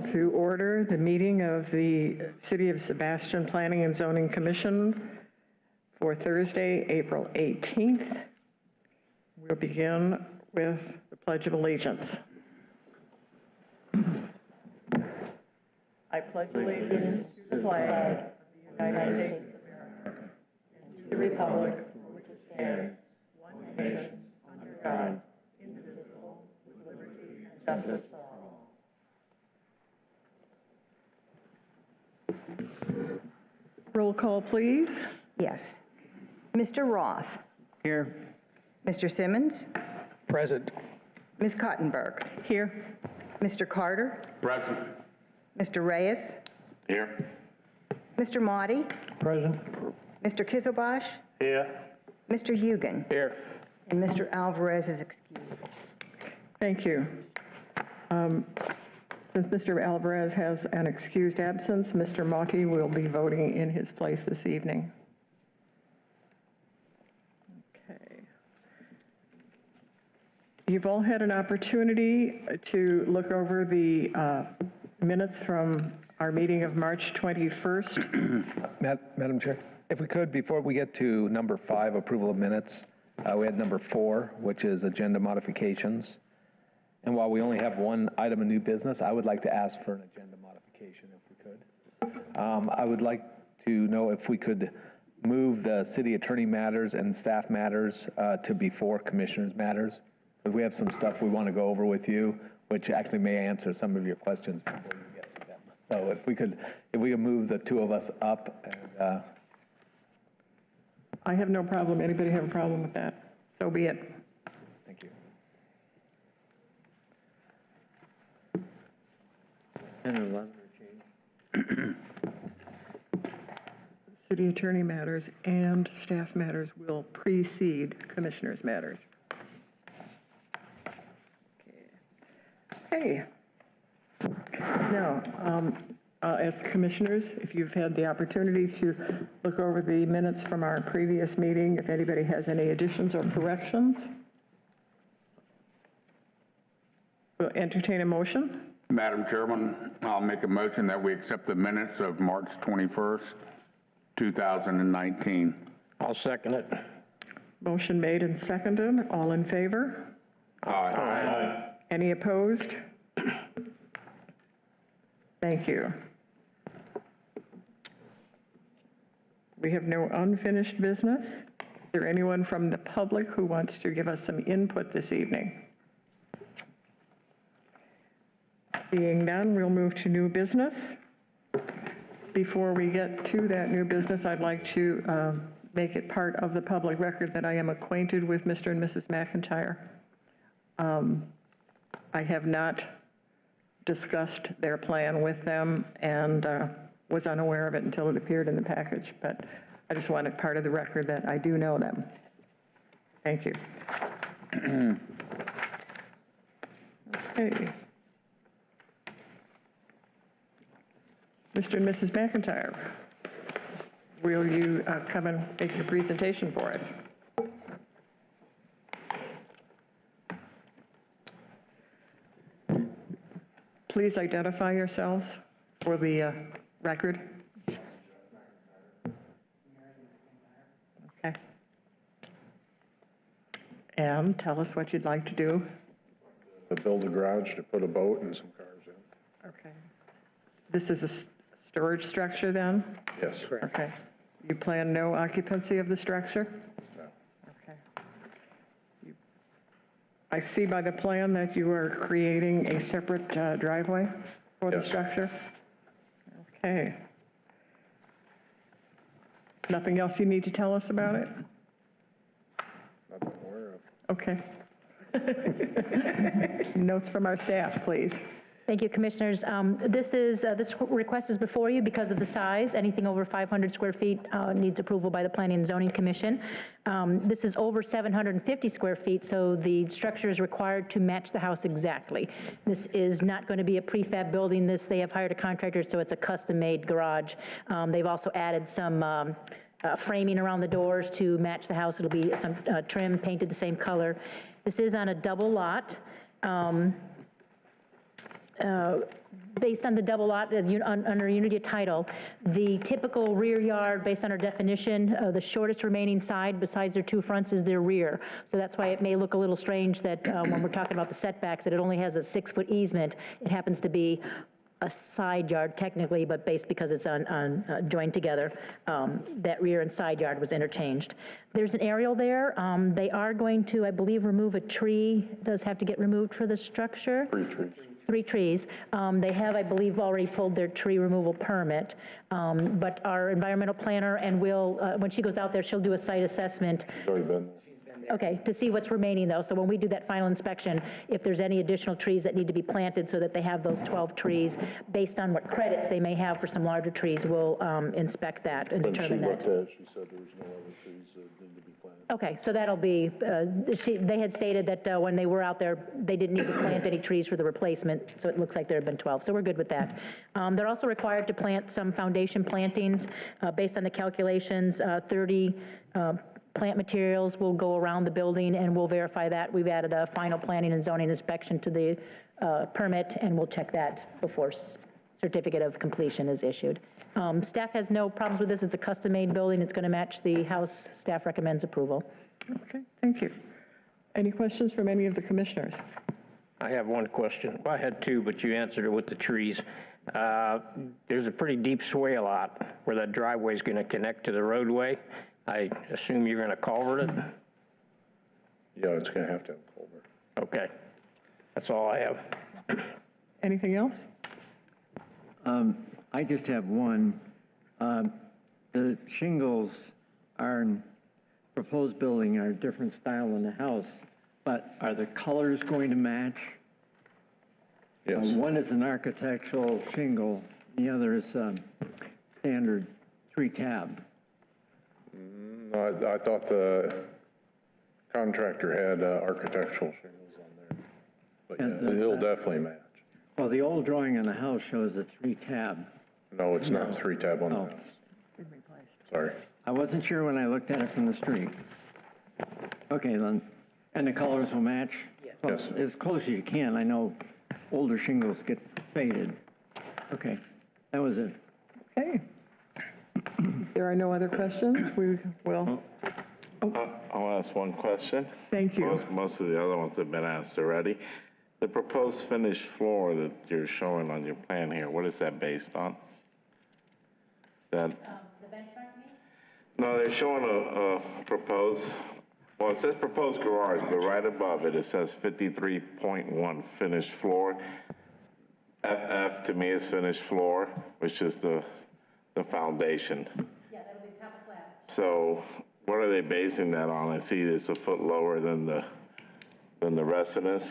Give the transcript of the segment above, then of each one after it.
call to order the meeting of the City of Sebastian Planning and Zoning Commission for Thursday, April 18th. We'll begin with the Pledge of Allegiance. I pledge allegiance to the flag of the United States of America and to the republic for which it stands, one nation, under God, indivisible, with liberty and justice for all. Roll call, please. Yes. Mr. Roth. Here. Mr. Simmons. Present. Ms. Cottenberg. Here. Mr. Carter. Present. Mr. Reyes. Here. Mr. Motti. Present. Mr. Kisselbosch. Here. Mr. Hugan. Here. And Mr. Alvarez is excused. Thank you. Since Mr. Alvarez has an excused absence, Mr. Motti will be voting in his place this evening. Okay. You've all had an opportunity to look over the minutes from our meeting of March 21st. Madam Chair, if we could, before we get to number 5, approval of minutes, we had number 4, which is agenda modifications. And while we only have one item of new business, I would like to ask for an agenda modification if we could. I would like to know if we could move the city attorney matters and staff matters to before commissioners matters. Because we have some stuff we want to go over with you, which actually may answer some of your questions before you get to them. So if we could move the two of us up. And, I have no problem. Anybody have a problem with that? So be it. Thank you. 10 and 11 are changed. City attorney matters and staff matters will precede commissioners' matters. Okay. Now, as commissioners, if you've had the opportunity to look over the minutes from our previous meeting, if anybody has any additions or corrections, we'll entertain a motion. Madam Chairman, I'll make a motion that we accept the minutes of March 21st, 2019. I'll second it. Motion made and seconded. All in favor? Aye. Any opposed? Thank you. We have no unfinished business. Is there anyone from the public who wants to give us some input this evening? Seeing none, we'll move to new business. Before we get to that new business, I'd like to make it part of the public record that I am acquainted with Mr. and Mrs. McIntyre. I have not discussed their plan with them and was unaware of it until it appeared in the package, but I just wanted part of the record that I do know them. Thank you. Okay. Mr. and Mrs. McIntyre, will you come and make your presentation for us? Please identify yourselves for the record. Okay. And tell us what you'd like to do. To build a garage to put a boat and some cars in. Okay. This is a storage structure then? Yes. Okay. You plan no occupancy of the structure? No. Okay. I see by the plan that you are creating a separate driveway for the Yes. structure? Okay. Nothing else you need to tell us about it? Not that I'm aware of. Okay. Notes from our staff, please. Thank you, Commissioners. This request is before you because of the size. Anything over 500 square feet needs approval by the Planning and Zoning Commission. This is over 750 square feet, so the structure is required to match the house exactly. This is not going to be a prefab building. They have hired a contractor, so it's a custom-made garage. They've also added some framing around the doors to match the house. It'll be some trim painted the same color. This is on a double lot. based on the double lot, under unity of title, the typical rear yard, based on our definition, the shortest remaining side besides their two fronts is their rear. So that's why it may look a little strange that when we're talking about the setbacks, that it only has a 6-foot easement. It happens to be a side yard technically, but based because it's joined together, that rear and side yard was interchanged. There's an aerial there. They are going to, I believe, remove a tree. It does have to get removed for the structure. 3 trees. 3 trees. They have, I believe, already pulled their tree removal permit, but our environmental planner and will, when she goes out there, she'll do a site assessment. It's already been there. Okay, to see what's remaining though. So when we do that final inspection, if there's any additional trees that need to be planted so that they have those 12 trees, based on what credits they may have for some larger trees, we'll inspect that and When she determine looked that. at it, she said there was no other trees that need to be planted. Okay, so that'll be, they had stated that when they were out there, they didn't need to plant any trees for the replacement, so it looks like there have been 12, so we're good with that. They're also required to plant some foundation plantings based on the calculations, 30 plant materials will go around the building, and we'll verify that. We've added a final planning and zoning inspection to the permit, and we'll check that before certificate of completion is issued. Staff has no problems with this. It's a custom-made building. It's going to match the house. Staff recommends approval. Okay, thank you. Any questions from any of the commissioners? I have one question. Well, I had two, but you answered it with the trees. There's a pretty deep swale out where that driveway is going to connect to the roadway. I assume you're going to culvert it? Yeah, it's gonna have to have a culvert. Okay. That's all I have. Anything else? I just have one. The shingles are in proposed building are a different style than the house, but are the colors going to match? Yes. One is an architectural shingle, the other is standard 3-tab. No, I thought the contractor had architectural shingles on there. But yeah, it'll definitely match. Well, the old drawing on the house shows a 3-tab. No, it's not 3-tab on the house. Sorry. I wasn't sure when I looked at it from the street. Okay, then, and the colors will match? Yes. As close as you can. I know older shingles get faded. Okay, that was it. Okay. There are no other questions. We will, I'll ask one question. thank you. Most of the other ones have been asked already. The proposed finished floor that you're showing on your plan here, what is that based on? That? The benchmark, No, they're showing a proposed, well, it says proposed garage, but right above it, it says 53.1 finished floor. FF to me is finished floor, which is the foundation. Yeah, that'll be top of slab. So what are they basing that on? I see it's a foot lower than the rest of this.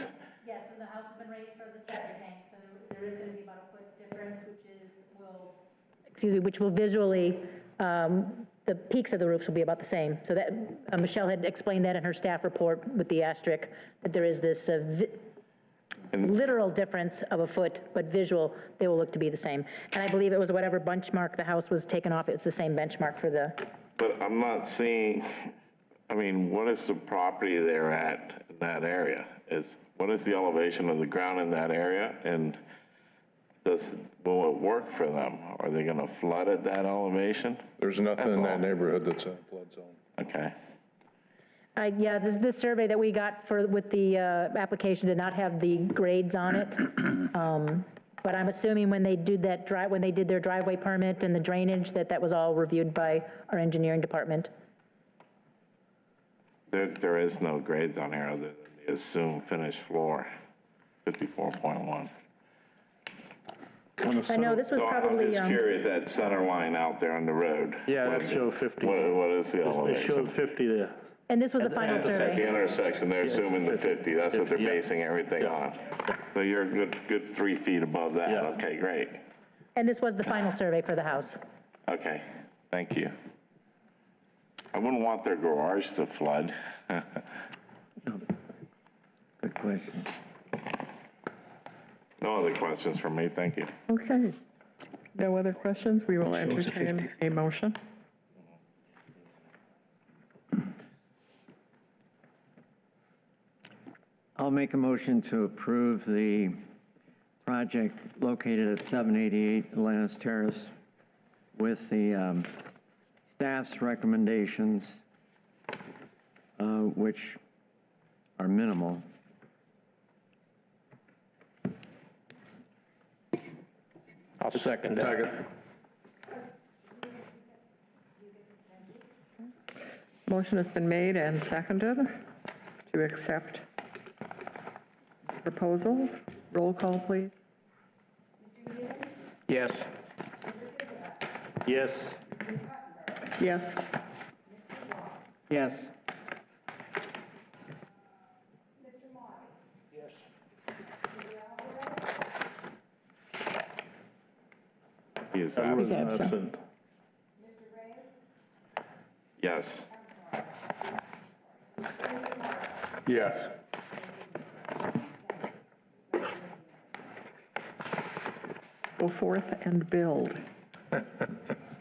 Yes, and the house has been raised for the septic tank, so there is going to be about a foot difference, which will visually, the peaks of the roofs will be about the same. So that, Michelle had explained that in her staff report with the asterisk, that there is this literal difference of a foot, but visual, they will look to be the same. And I believe it was whatever benchmark the house was taken off, it's the same benchmark for the. But I'm not seeing, I mean, what is the property they're at in that area? What is the elevation of the ground in that area? And will it work for them? Are they going to flood at that elevation? There's nothing in That's that all. neighborhood that's in a flood zone. Okay. Yeah, this survey that we got with the application did not have the grades on it. But I'm assuming when they did their driveway permit and the drainage, that was all reviewed by our engineering department. There is no grades on here other than the assumed finished floor, 54.1. I know, this was So probably, I'm just curious, that center line out there on the road. Yeah, what it is showed 50. What is the It elevation? showed 50 there. and this was a final At the survey. intersection, they're assuming the 50, that's what they're Yeah. basing everything on. So you're a good 3 feet above that, Yeah. okay, great. And this was the final survey for the house. Okay, thank you. I wouldn't want their garage to flood. Good question. No other questions from me, thank you. Okay. No other questions? We will entertain a motion. I'll make a motion to approve the project located at 788 Atlantis Terrace with the staff's recommendations, which are minimal. I'll second that. Motion has been made and seconded to accept the proposal. Roll call, please. Yes. Yes. Yes. Yes. He is He's absent. absent. Yes. Yes. Go forth and build.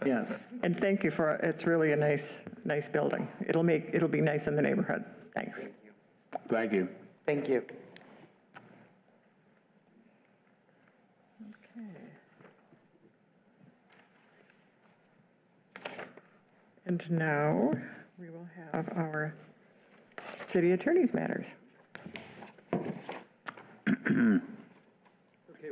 Yes. And thank you for, it's really a nice building. It'll be nice in the neighborhood. Thanks. Thank you. Thank you. And now we will have our city attorney's matters. Okay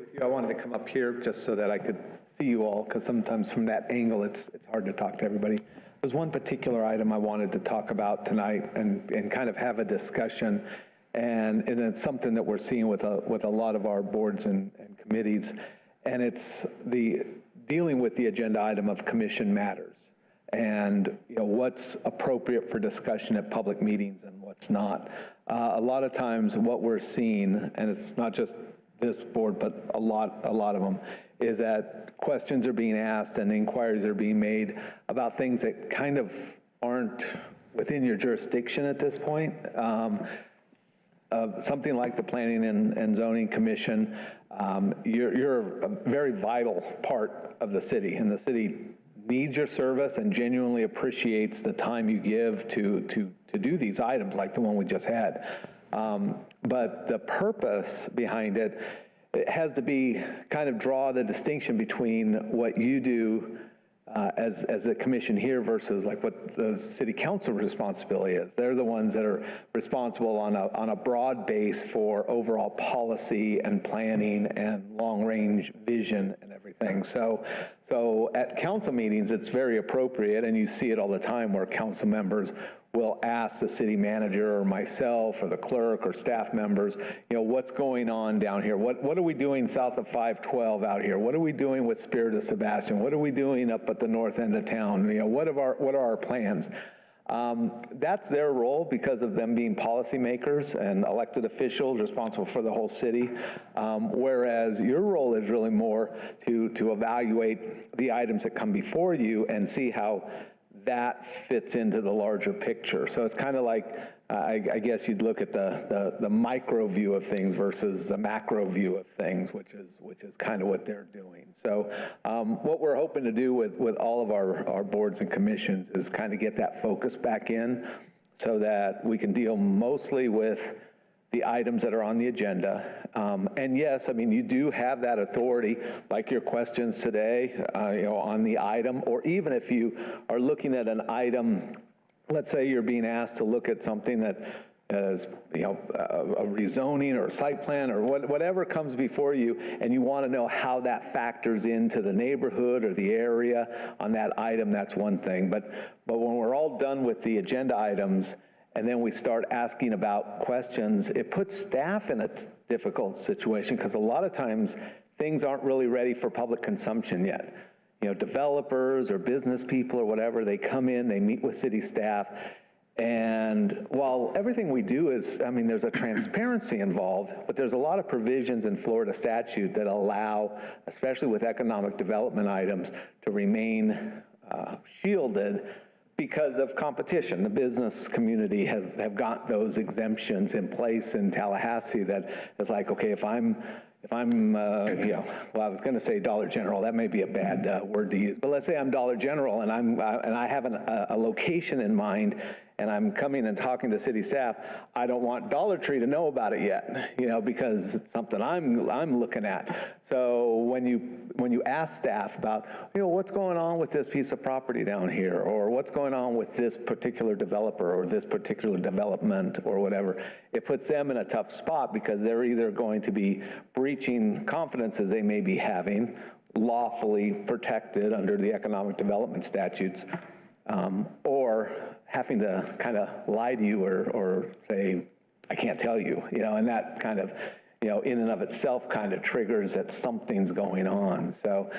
with you, I wanted to come up here just so that I could see you all, because sometimes from that angle, it's hard to talk to everybody. There's one particular item I wanted to talk about tonight and kind of have a discussion, and it's something that we're seeing with a lot of our boards and committees, and it's the dealing with the agenda item of commission matters, and what's appropriate for discussion at public meetings and what's not. A lot of times what we're seeing, and it's not just this board, but a lot of them, is that questions are being asked and inquiries are being made about things that kind of aren't within your jurisdiction at this point. Something like the Planning and Zoning Commission, you're a very vital part of the city, and the city needs your service and genuinely appreciates the time you give to do these items like the one we just had. But the purpose behind it, it has to be kind of draw the distinction between what you do as a commission here versus like what the city council responsibility is. They're the ones that are responsible on a broad base for overall policy and planning and long-range vision and everything. So at council meetings, it's very appropriate, and you see it all the time where council members will ask the city manager or myself or the clerk or staff members, what's going on down here? What are we doing south of 512 out here? What are we doing with Spirit of Sebastian? What are we doing up at the north end of town? What are our plans? That's their role because of them being policymakers and elected officials responsible for the whole city, whereas your role is really more to evaluate the items that come before you and see how that fits into the larger picture. So it's kind of like, I guess you'd look at the micro view of things versus the macro view of things, which is kind of what they're doing. So what we're hoping to do with all of our boards and commissions is kind of get that focus back in so that we can deal mostly with the items that are on the agenda. And yes, I mean, you do have that authority, like your questions today, on the item, or even if you are looking at an item, let's say you're being asked to look at something that is, a rezoning or a site plan or whatever comes before you, and you want to know how that factors into the neighborhood or the area on that item, that's one thing. But when we're all done with the agenda items, and then we start asking about questions, it puts staff in a difficult situation because a lot of times things aren't really ready for public consumption yet. Developers or business people or whatever, they come in, they meet with city staff, and while everything we do is, I mean, there's a transparency involved, but there's a lot of provisions in Florida statute that allow, especially with economic development items, to remain shielded because of competition. The business community have got those exemptions in place in Tallahassee that is like, okay, if I'm well, I was going to say Dollar General. That may be a bad word to use, but let's say I'm Dollar General and I have a location in mind, and I'm coming and talking to city staff, I don't want Dollar Tree to know about it yet, you know, because it's something I'm looking at. So when you ask staff about, you know, what's going on with this piece of property down here, or what's going on with this particular developer or this particular development or whatever, it puts them in a tough spot because they're either going to be breaching confidences they may be having, lawfully protected under the economic development statutes, or having to kind of lie to you or say, I can't tell you, you know, and that kind of, you know, in and of itself kind of triggers that something's going on. So,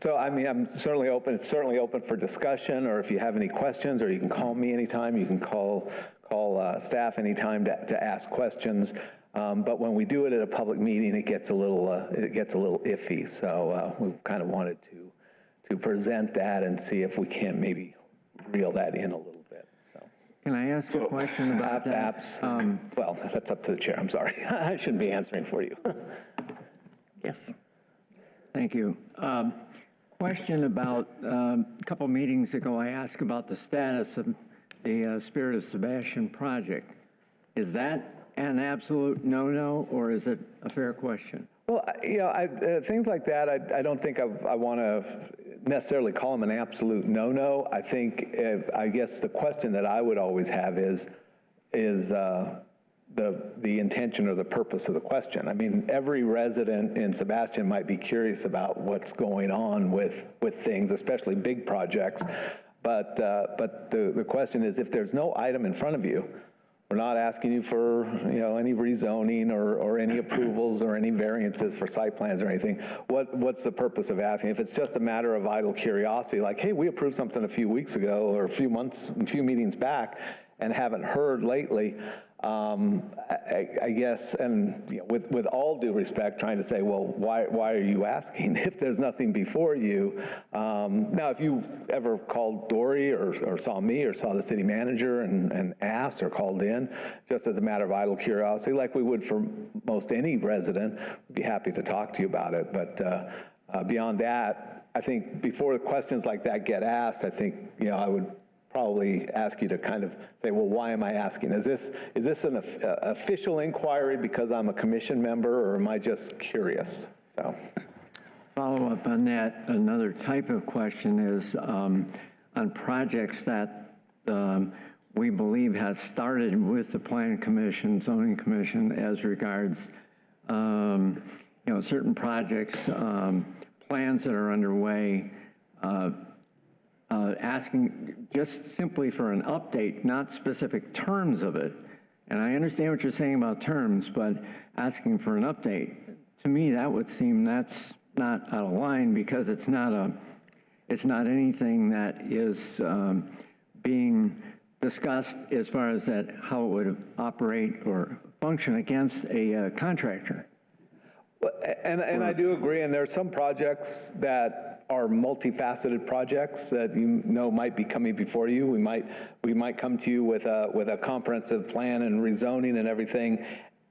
so I mean, I'm certainly open. It's certainly open for discussion, or if you have any questions, or you can call me anytime. You can call staff anytime to ask questions. But when we do it at a public meeting, it gets a little iffy. So we kind of wanted to present that and see if we can maybe reel that in a little bit. So. Can I ask a question about that? Well, that's up to the chair. I'm sorry. I shouldn't be answering for you. Yes. Thank you. Question about, a couple meetings ago, I asked about the status of the Spirit of Sebastian project. Is that an absolute no-no, or is it a fair question? Well, you know, things like that, I don't think I want to necessarily call them an absolute no-no. I think, I guess the question that I would always have is the intention or the purpose of the question. I mean, every resident in Sebastian might be curious about what's going on with things, especially big projects. But the question is, if there's no item in front of you, we're not asking you for, you know, any rezoning or any approvals or any variances for site plans or anything. What's the purpose of asking? If it's just a matter of idle curiosity, like, hey, we approved something a few weeks ago or a few meetings back and haven't heard lately, I guess, and you know, with all due respect, trying to say, well, why are you asking if there's nothing before you? Now, if you ever called Dory or saw me or saw the city manager and asked or called in, just as a matter of idle curiosity, like we would for most any resident, we'd be happy to talk to you about it. But beyond that, I think before questions like that get asked, I think, you know, I would probably ask you to kind of say, well, why am I asking? Is this an official inquiry because I'm a commission member, or am I just curious? So, follow up on that, another type of question is on projects that we believe has started with the Plan Commission, Zoning Commission, as regards you know, certain projects, plans that are underway, asking just simply for an update, not specific terms of it. And I understand what you're saying about terms, but asking for an update, to me, that would seem that's not out of line, because it's not anything that is being discussed as far as that how it would operate or function against a contractor. And I do agree, and there are some projects that are multifaceted projects that you know might be coming before you. We might come to you with a comprehensive plan and rezoning and everything,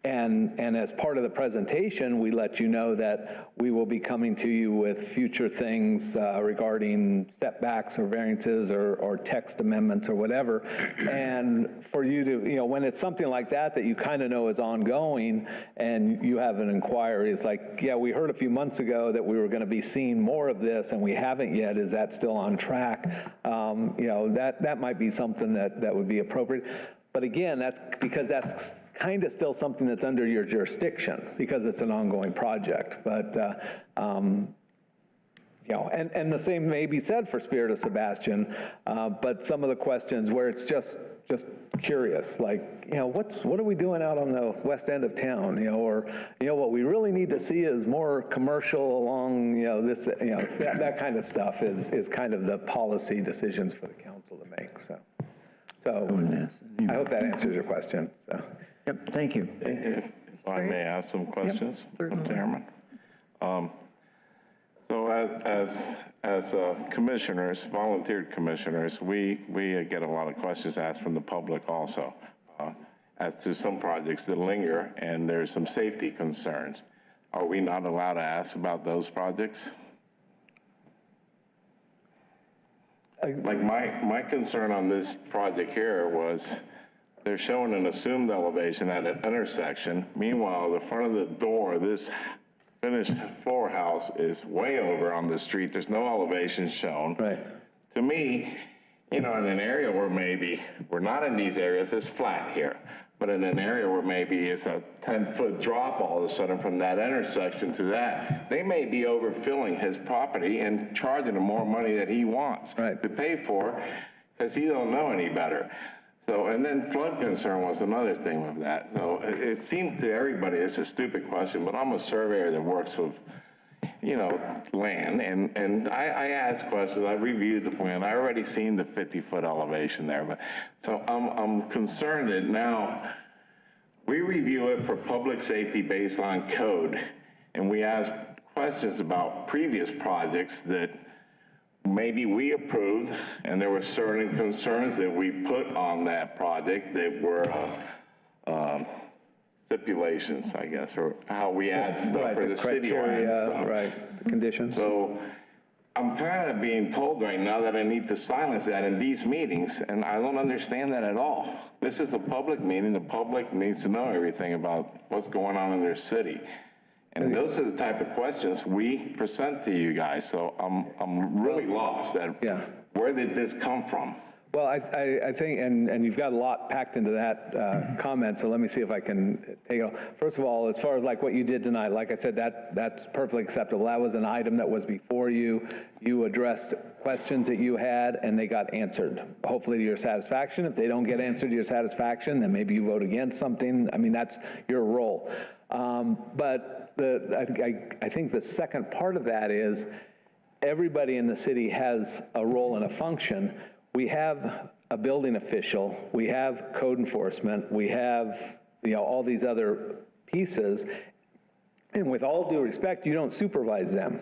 and as part of the presentation, we let you know that we will be coming to you with future things regarding setbacks or variances or text amendments or whatever. And for you to, you know, when it's something like that you kind of know is ongoing and you have an inquiry, it's like, yeah, we heard a few months ago that we were going to be seeing more of this and we haven't yet. Is that still on track? You know, that might be something that would be appropriate. But again, that's because that's kind of still something that's under your jurisdiction because it's an ongoing project. But, you know, and the same may be said for Spirit of Sebastian, but some of the questions where it's just curious, like, you know, what are we doing out on the west end of town, you know, or, you know, what we really need to see is more commercial along, you know, this, you know, that kind of stuff is kind of the policy decisions for the council to make, so I hope that answers your question, so. Yep, thank you. If I may ask some questions, certainly. Chairman. So as commissioners, volunteered commissioners, we get a lot of questions asked from the public also as to some projects that linger and there's some safety concerns. Are we not allowed to ask about those projects? Like my concern on this project here was they're showing an assumed elevation at an intersection. Meanwhile, the front of the door, this finished floor house is way over on the street. There's no elevation shown. Right. To me, you know, in an area where maybe, we're not in these areas, it's flat here, but in an area where maybe it's a 10-foot drop all of a sudden from that intersection to that, they may be overfilling his property and charging him more money that he wants to pay for because he don't know any better. So, and then flood concern was another thing with that. So it seemed to everybody, it's a stupid question, but I'm a surveyor that works with, you know, land, and I ask questions, I reviewed the plan, I already seen the 50-foot elevation there, but, so I'm concerned that now we review it for public safety baseline code, and we ask questions about previous projects that maybe we approved, and there were certain concerns that we put on that project that were stipulations, I guess, or how we add stuff for the city or add stuff. Right, the conditions. So I'm kind of being told right now that I need to silence that in these meetings, and I don't understand that at all. This is a public meeting. The public needs to know everything about what's going on in their city. And those are the type of questions we present to you guys. So I'm really lost at where did this come from? Well, I think, and you've got a lot packed into that comment, so let me see if I can take it all. First of all, as far as like what you did tonight, like I said, that's perfectly acceptable. That was an item that was before you. You addressed questions that you had, and they got answered, hopefully to your satisfaction. If they don't get answered to your satisfaction, then maybe you vote against something. I mean, that's your role. But I think the second part of that is everybody in the city has a role and a function. We have a building official, we have code enforcement, we have, you know, all these other pieces, and with all due respect, you don't supervise them.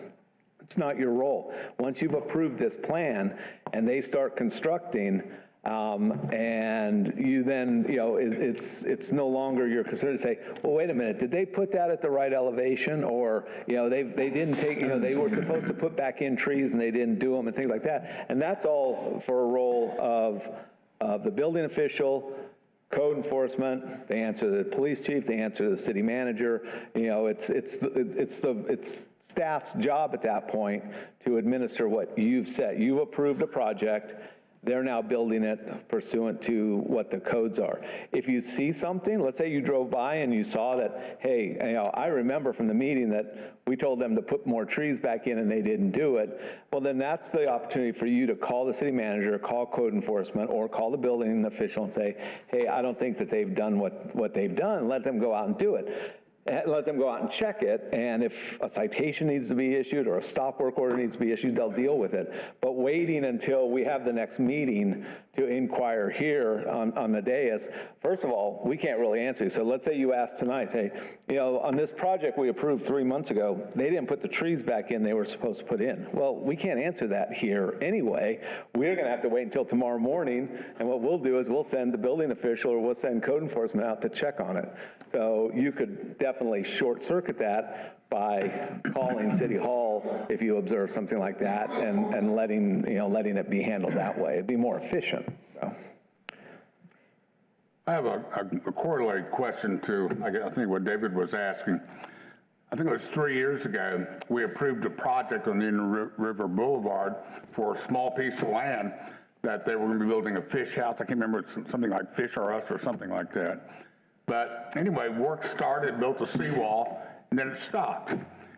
It's not your role. Once you've approved this plan and they start constructing, and you then, you know, it's no longer your concern to say, well, wait a minute, did they put that at the right elevation? Or, you know, they didn't take, you know, they were supposed to put back in trees and they didn't do them and things like that. And that's all for a role of the building official, code enforcement. They answer the police chief, they answer the city manager. You know, it's staff's job at that point to administer what you've said. You've approved a project. They're now building it pursuant to what the codes are. If you see something, let's say you drove by and you saw that, hey, you know, I remember from the meeting that we told them to put more trees back in and they didn't do it, well, then that's the opportunity for you to call the city manager, call code enforcement, or call the building official and say, hey, I don't think that they've done what they've done. Let them go out and do it. Let them go out and check it, and if a citation needs to be issued or a stop work order needs to be issued, they'll deal with it. But waiting until we have the next meeting to inquire here on the dais, first of all, we can't really answer you. So let's say you ask tonight, say, you know, on this project we approved 3 months ago, they didn't put the trees back in they were supposed to put in. Well, we can't answer that here anyway. We're going to have to wait until tomorrow morning, and what we'll do is we'll send the building official or we'll send code enforcement out to check on it. So you could definitely short circuit that by calling City Hall if you observe something like that and letting it be handled that way. It'd be more efficient. So. I have a corollary question to, I think, what David was asking. I think it was 3 years ago, we approved a project on Indian River Boulevard for a small piece of land that they were going to be building a fish house. I can't remember, it's something like Fish R Us or something like that. But anyway, work started, built a seawall, and then it stopped.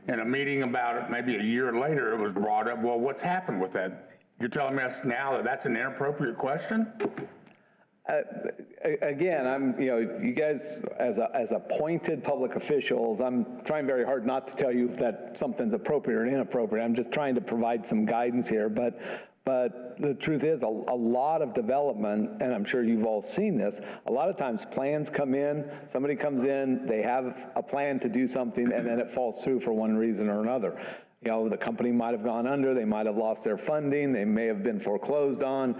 In a meeting about it, maybe a year later, it was brought up, well, what's happened with that? You're telling us now that that's an inappropriate question? Again, you guys, as appointed public officials, I'm trying very hard not to tell you that something's appropriate or inappropriate. I'm just trying to provide some guidance here. But the truth is, a lot of development, and I'm sure you've all seen this, a lot of times plans come in, somebody comes in, they have a plan to do something, and then it falls through for one reason or another. You know, the company might have gone under, they might have lost their funding, they may have been foreclosed on,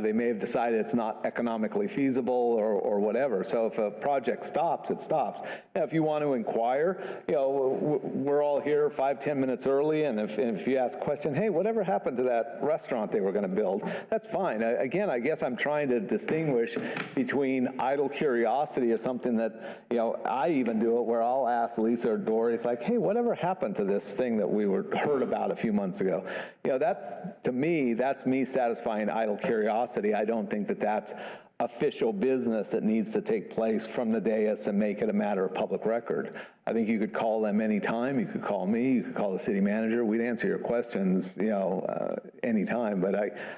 they may have decided it's not economically feasible or whatever. So if a project stops, it stops. Now, if you want to inquire, you know, we're all here 5-10 minutes early, and if you ask a question, hey, whatever happened to that restaurant they were going to build, that's fine. Again, I guess I'm trying to distinguish between idle curiosity or something that, you know, I even do it where I'll ask Lisa or Dory, it's like, hey, whatever happened to this thing that we heard about a few months ago? You know, that's, to me, that's me satisfying idle curiosity. I don't think that that's official business that needs to take place from the dais and make it a matter of public record. I think you could call them anytime. You could call me. You could call the city manager. We'd answer your questions, you know, anytime. But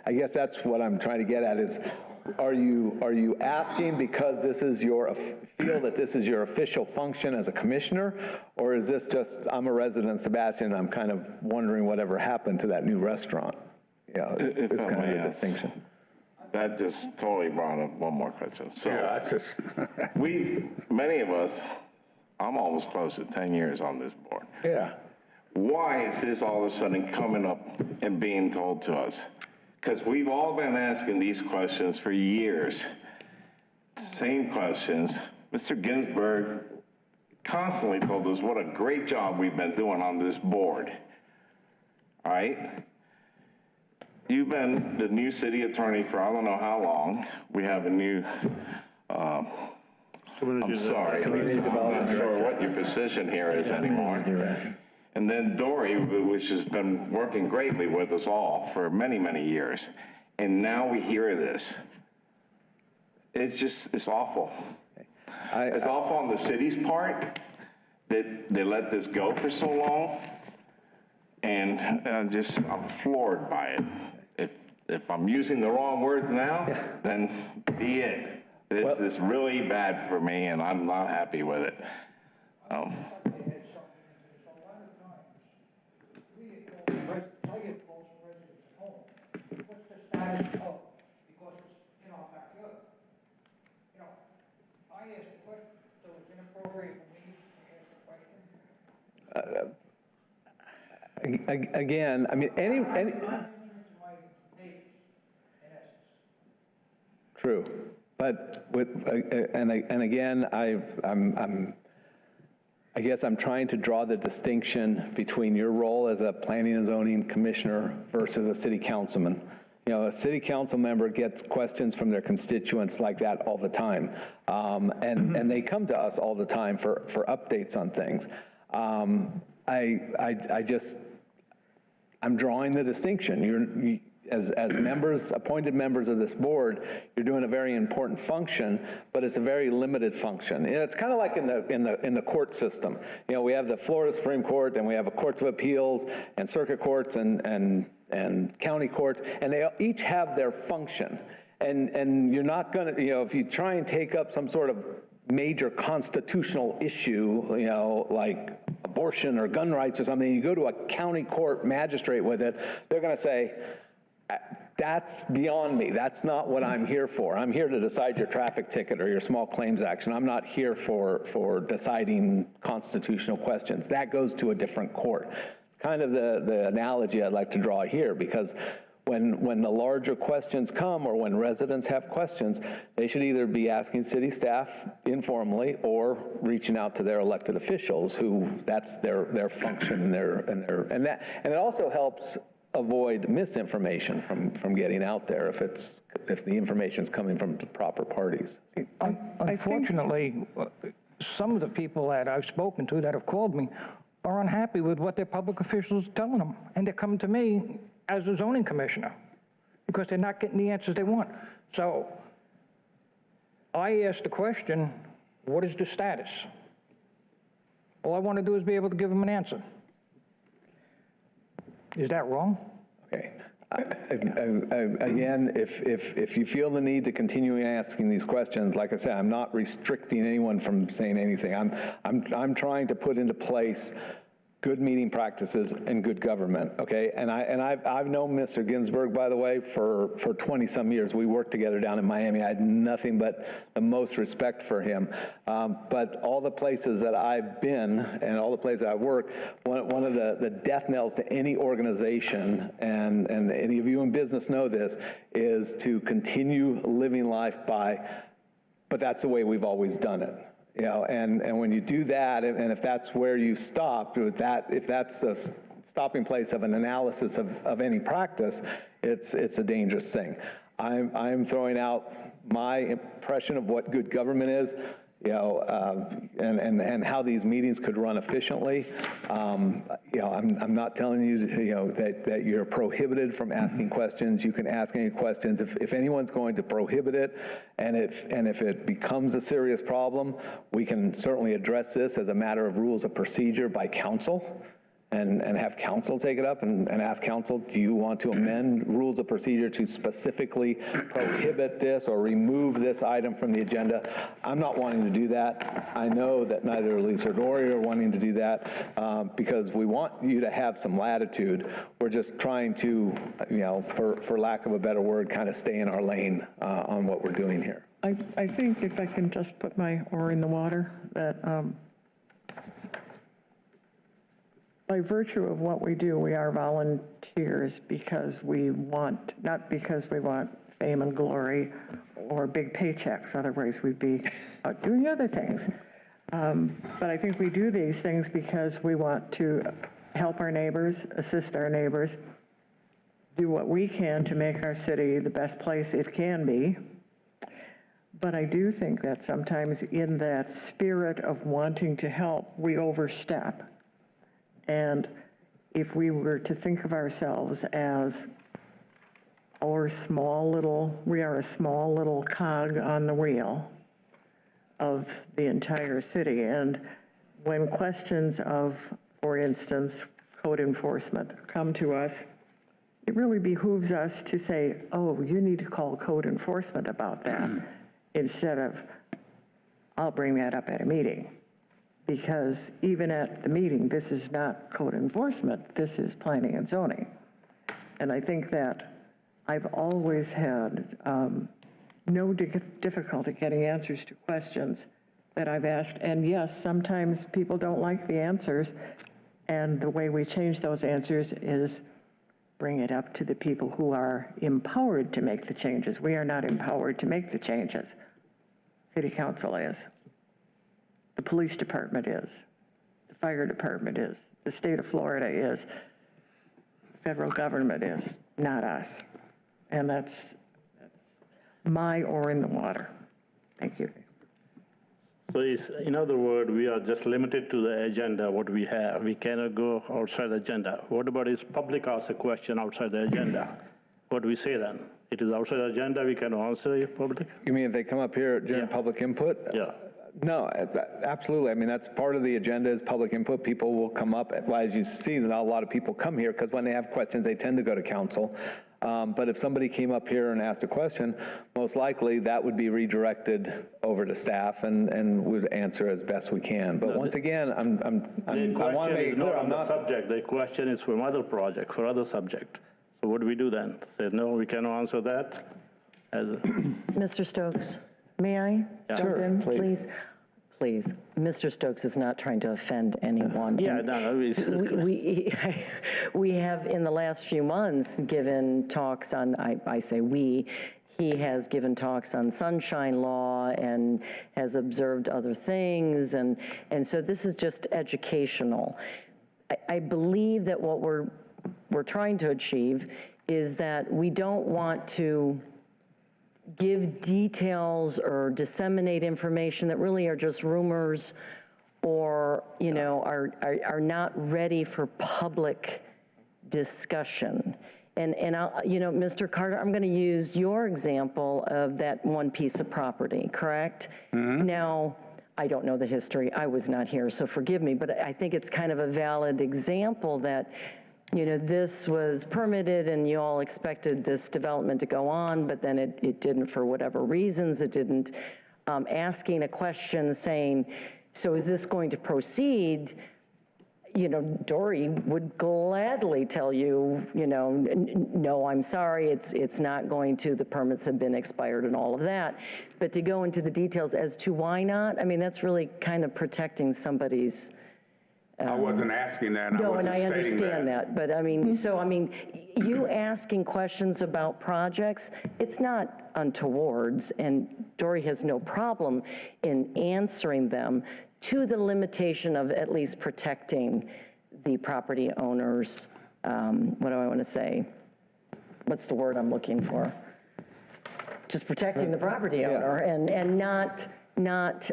I guess that's what I'm trying to get at is, are you asking because this is feel that this is your official function as a commissioner, or is this just, I'm a resident of Sebastian, and I'm kind of wondering whatever happened to that new restaurant? Yeah, it's kind of a distinction. That just totally brought up one more question. So Yeah, that's just, many of us, I'm almost close to 10 years on this board. Yeah. Why is this all of a sudden coming up and being told to us? Because we've all been asking these questions for years. Same questions. Mr. Ginsburg constantly told us what a great job we've been doing on this board. All right? You've been the new city attorney for I don't know how long. We have a new, I'm sorry, I'm not sure what your position here is anymore. And then Dory, which has been working greatly with us all for many, many years. And now we hear this. It's just, it's awful. It's awful on the city's part that they let this go for so long. And I'm floored by it. If I'm using the wrong words now, then be it. This is really bad for me, and I'm not happy with it. Again, I mean, any true, but with and again, I guess I'm trying to draw the distinction between your role as a planning and zoning commissioner versus a city councilman. You know, a city council member gets questions from their constituents like that all the time, and they come to us all the time for updates on things. I'm drawing the distinction. As members, appointed members of this board, you're doing a very important function, but it's a very limited function. And it's kind of like in the court system. You know, we have the Florida Supreme Court, and we have a courts of appeals, and circuit courts, and county courts, and they each have their function. And you're not going to, you know, if you try and take up some sort of major constitutional issue, you know, like abortion or gun rights or something, you go to a county court magistrate with it, they're going to say, that's beyond me. That's not what I'm here for. I'm here to decide your traffic ticket or your small claims action. I'm not here for deciding constitutional questions. That goes to a different court. Kind of the analogy I'd like to draw here, because when the larger questions come, or when residents have questions, they should either be asking city staff informally or reaching out to their elected officials, who that's their function, and it also helps avoid misinformation from getting out there if the information is coming from the proper parties. Unfortunately, some of the people that I've spoken to that have called me are unhappy with what their public officials are telling them, and they're coming to me as a zoning commissioner because they're not getting the answers they want. So I asked the question, what is the status? All I want to do is be able to give them an answer. Is that wrong? Okay. Again, if you feel the need to continue asking these questions, like I said, I'm not restricting anyone from saying anything. I'm trying to put into place good meeting practices and good government, okay? And I've known Mr. Ginsburg, by the way, for 20-some years. We worked together down in Miami. I had nothing but the most respect for him. But all the places that I've been and all the places I've worked, one of the death knells to any organization, and any of you in business know this, is to continue living life by, but that's the way we've always done it. You know, and when you do that, and if that's where you stop, if that's the stopping place of an analysis of any practice, it's a dangerous thing. I'm throwing out my impression of what good government is, you know, and how these meetings could run efficiently. You know, I'm not telling you, you know, that you're prohibited from asking questions. You can ask any questions. If anyone's going to prohibit it, and if it becomes a serious problem, we can certainly address this as a matter of rules of procedure by council. And have council take it up and ask council, do you want to amend rules of procedure to specifically prohibit this or remove this item from the agenda? I'm not wanting to do that. I know that neither Lisa nor Dory are wanting to do that because we want you to have some latitude. We're just trying to, you know, for lack of a better word, kind of stay in our lane on what we're doing here. I think if I can just put my oar in the water, that by virtue of what we do, we are volunteers because we want, not because we want fame and glory or big paychecks, otherwise we'd be out doing other things. But I think we do these things because we want to help our neighbors, assist our neighbors, do what we can to make our city the best place it can be. But I do think that sometimes in that spirit of wanting to help, we overstep. And if we were to think of ourselves as our small little, we are a small little cog on the wheel of the entire city. And when questions of, for instance, code enforcement come to us, it really behooves us to say, oh, you need to call code enforcement about that, instead of, I'll bring that up at a meeting. Because even at the meeting, this is not code enforcement, this is planning and zoning. And I think that I've always had no difficulty getting answers to questions that I've asked. And yes, sometimes people don't like the answers, and the way we change those answers is bring it up to the people who are empowered to make the changes. We are not empowered to make the changes. City Council is. The police department is, the fire department is, the state of Florida is, the federal government is, not us. And that's my oar in the water. Thank you. So in other words, we are just limited to the agenda, what we have. We cannot go outside the agenda. What about if public asks a question outside the agenda? What do we say then? It is outside the agenda, we can answer the public? You mean if they come up here during public input? Yeah. No, absolutely. I mean, that's part of the agenda is public input. People will come up. Well, as you see, not a lot of people come here because when they have questions, they tend to go to council. But if somebody came up here and asked a question, most likely that would be redirected over to staff and would answer as best we can. But once again, I want to make it clear, I'm not. Subject. The question is from other project, for other subject. So what do we do then? Say, no, we cannot answer that? Mr. Stokes, may I jump in, please? Please. Mr. Stokes is not trying to offend anyone. Yeah, no. We have, in the last few months, given talks on, I say we, he has given talks on sunshine law and has observed other things. And so this is just educational. I believe that what we're trying to achieve is that we don't want to give details or disseminate information that really are just rumors or, you know, are not ready for public discussion. And I'll, you know, Mr. Carter, I'm going to use your example of that one piece of property, correct? Mm-hmm. Now, I don't know the history. I was not here, so forgive me, but I think it's kind of a valid example that, you know, this was permitted and you all expected this development to go on, but then it didn't for whatever reasons. It didn't. Asking a question saying, so is this going to proceed? Dory would gladly tell you, no, I'm sorry, it's not going to, the permits have been expired and all of that. But to go into the details as to why not, I mean, that's really kind of protecting somebody's. I wasn't asking that, I No, wasn't and I stating understand that, but I mean, you asking questions about projects, it's not untowards, and Dory has no problem in answering them to the limitation of at least protecting the property owners, what do I want to say? What's the word I'm looking for? Just protecting the property owner and not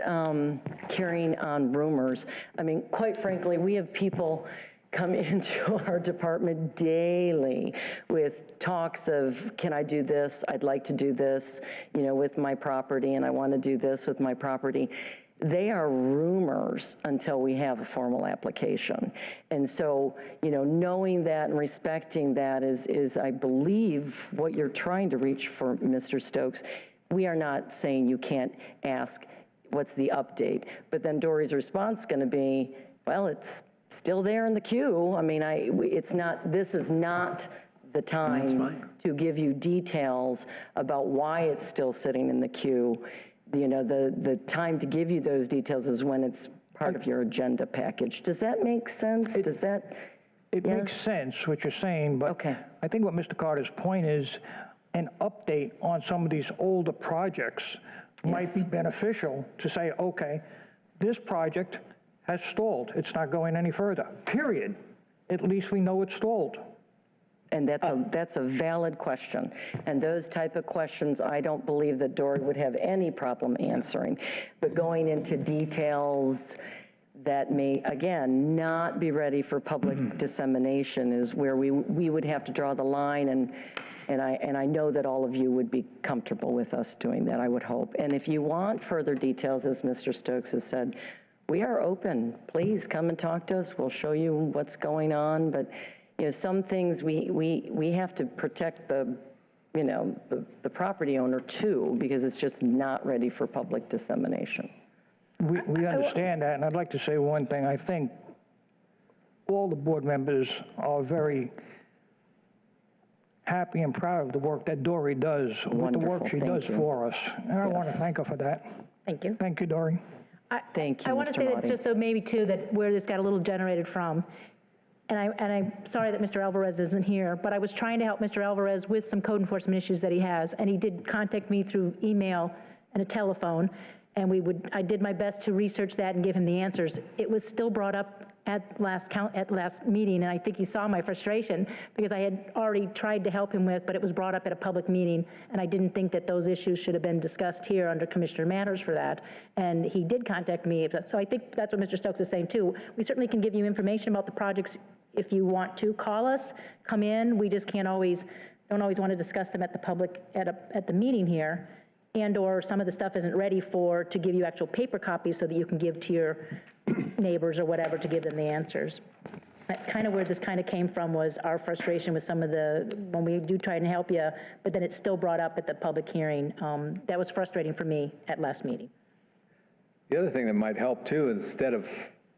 carrying on rumors. I mean, quite frankly, we have people come into our department daily with talks of, can I do this? I'd like to do this, with my property, and I want to do this with my property. They are rumors until we have a formal application. And so, knowing that and respecting that is, I believe, what you're trying to reach for Mr. Stokes. We are not saying you can't ask, what's the update? But then Dory's response going to be, well, it's still there in the queue. I mean, this is not the time to give you details about why it's still sitting in the queue. The time to give you those details is when it's part of your agenda package. Does that make sense? Does that? It yes? makes sense what you're saying, but okay. I think what Mr. Carter's point is an update on some of these older projects might be beneficial to say, okay, this project has stalled. It's not going any further, period. At least we know it's stalled. And that's a valid question. And those type of questions, I don't believe that Dory would have any problem answering. But going into details that may, again, not be ready for public dissemination is where we would have to draw the line, and I know that all of you would be comfortable with us doing that, I would hope. And if you want further details, as Mr. Stokes has said, we are open. Please come and talk to us. We'll show you what's going on. But some things we have to protect the property owner too, because it's just not ready for public dissemination. We understand that, and I'd like to say one thing. I think all the board members are very happy and proud of the work that Dory does, with the work she does for us. And I want to thank her for that. Thank you. Thank you, Dory. Thank you, I want to say that just so maybe too, that where this got a little generated from, and I'm sorry that Mr. Alvarez isn't here, but I was trying to help Mr. Alvarez with some code enforcement issues that he has, and he did contact me through email and a telephone, and I did my best to research that and give him the answers. It was still brought up at last meeting, and I think you saw my frustration because I had already tried to help him with, but it was brought up at a public meeting, and I didn't think that those issues should have been discussed here under Commissioner Matters for that. And he did contact me, so I think that's what Mr. Stokes is saying too. We certainly can give you information about the projects if you want to. Call us, come in. We just don't always want to discuss them at the meeting here, and or some of the stuff isn't ready to give you actual paper copies so that you can give to your neighbors or whatever to give them the answers. That's kind of where this kind of came from, was our frustration with some of when we do try and help you, but then it's still brought up at the public hearing. That was frustrating for me at last meeting. The other thing that might help too is, instead of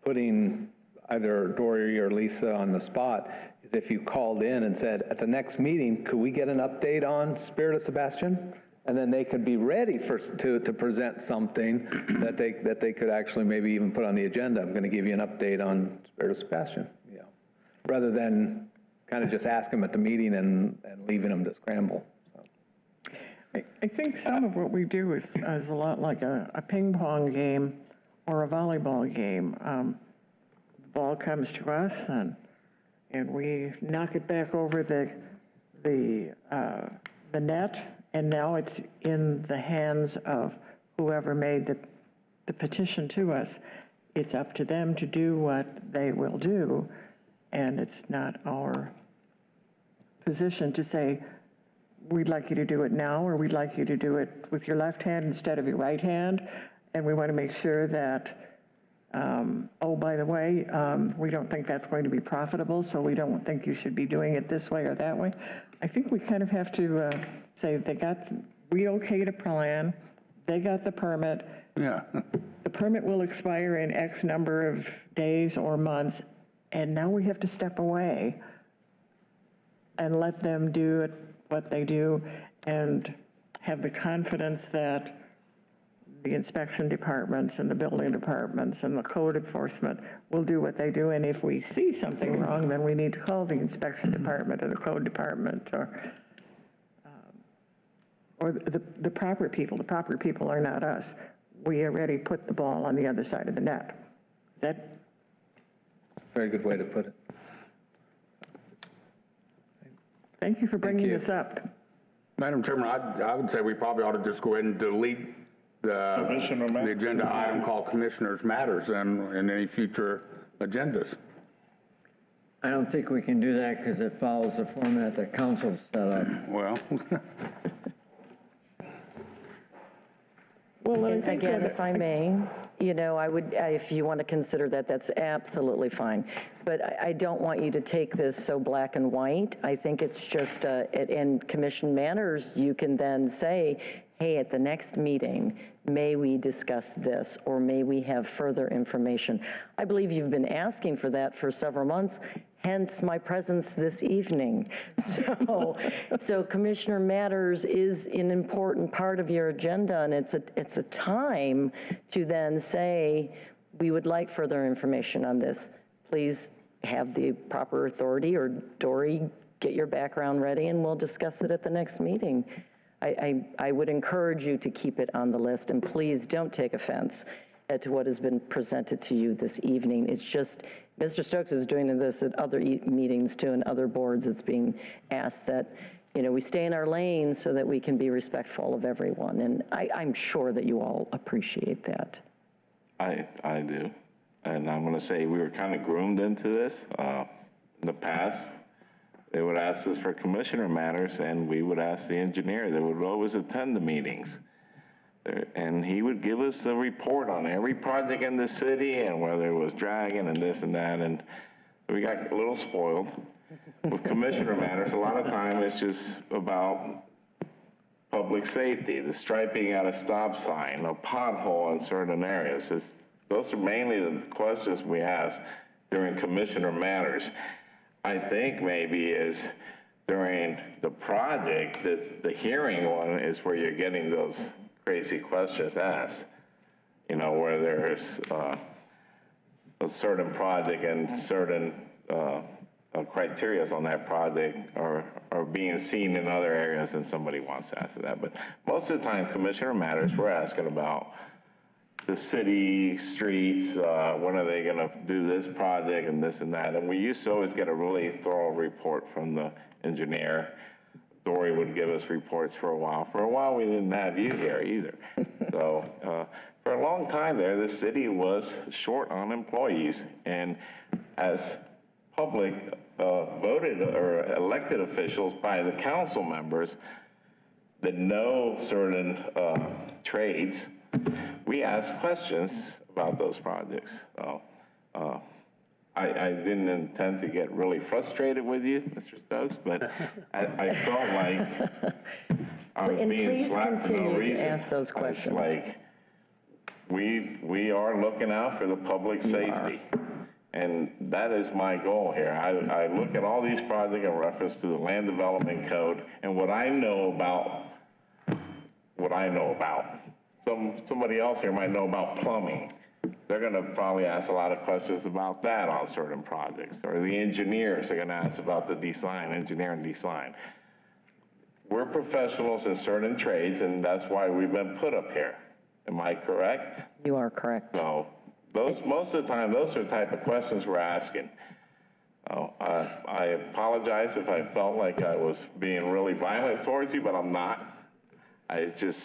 putting either Dory or Lisa on the spot, is if you called in and said, at the next meeting, could we get an update on Spirit of Sebastian? And then they could be ready to present something that they could actually maybe even put on the agenda. I'm going to give you an update on Spirit of Sebastian, rather than kind of just ask them at the meeting and leaving them to scramble. So. I think some of what we do is a lot like a ping pong game or a volleyball game. The ball comes to us and we knock it back over the net. And now it's in the hands of whoever made the petition to us. It's up to them to do what they will do, and it's not our position to say, we'd like you to do it now, or we'd like you to do it with your left hand instead of your right hand, and we want to make sure that, oh, by the way, we don't think that's going to be profitable, so we don't think you should be doing it this way or that way. I think we kind of have to say we okayed a plan, they got the permit. Yeah. The permit will expire in X number of days or months, and now we have to step away and let them do what they do and have the confidence that the inspection departments and the building departments and the code enforcement will do what they do. And if we see something wrong, then we need to call the inspection department or the code department or the proper people. The proper people are not us. We already put the ball on the other side of the net. That Very good way to put it. Thank you for bringing you. this up. Madam Chairman, I would say we probably ought to just go ahead and delete the agenda item called Commissioners' Matters in any future agendas. I don't think we can do that because it follows the format that council set up. Well. Well, And again, if I may, I would, if you want to consider that, that's absolutely fine. But I don't want you to take this so black and white. I think it's just, in commission manners, you can then say, hey, at the next meeting, may we discuss this, or may we have further information? I believe you've been asking for that for several months, hence my presence this evening. So Commissioner Matters is an important part of your agenda, and it's a time to then say, we would like further information on this. Please have the proper authority, or Dory, get your background ready, and we'll discuss it at the next meeting. I would encourage you to keep it on the list, and please don't take offense to what has been presented to you this evening. It's just, Mr. Stokes is doing this at other meetings too, and other boards. It's being asked that, we stay in our lane so that we can be respectful of everyone, and I'm sure that you all appreciate that. I do. And I'm going to say we were kind of groomed into this. In the past, they would ask us for commissioner matters, and we would ask the engineer. They would always attend the meetings. And he would give us a report on every project in the city and whether it was dragging and this and that. And we got a little spoiled. With commissioner matters, a lot of time it's just about public safety, the striping at a stop sign, a pothole in certain areas. Those are mainly the questions we ask during commissioner matters. I think maybe is during the project, the hearing one is where you're getting those crazy questions asked, where there's a certain project and certain criteria on that project are being seen in other areas and somebody wants to answer that. But most of the time, commissioner matters, we're asking about the city streets, when are they going to do this project and this and that. And we used to always get a really thorough report from the engineer. Dory would give us reports for a while. For a while, we didn't have you here either. So for a long time there, the city was short on employees. And as public voted or elected officials by the council members that know certain trades, we asked questions about those projects. So I didn't intend to get really frustrated with you, Mr. Stokes, but I felt like I was being slapped for no reason. And please continue to ask those questions. Like, we are looking out for the public safety. And that is my goal here. I look at all these projects in reference to the land development code and what I know about. Somebody else here might know about plumbing. They're going to probably ask a lot of questions about that on certain projects. Or the engineers are going to ask about the design, engineering design. We're professionals in certain trades, and that's why we've been put up here. Am I correct? You are correct. So most of the time, those are the type of questions we're asking. I apologize if I felt like I was being really violent towards you, but I'm not. It just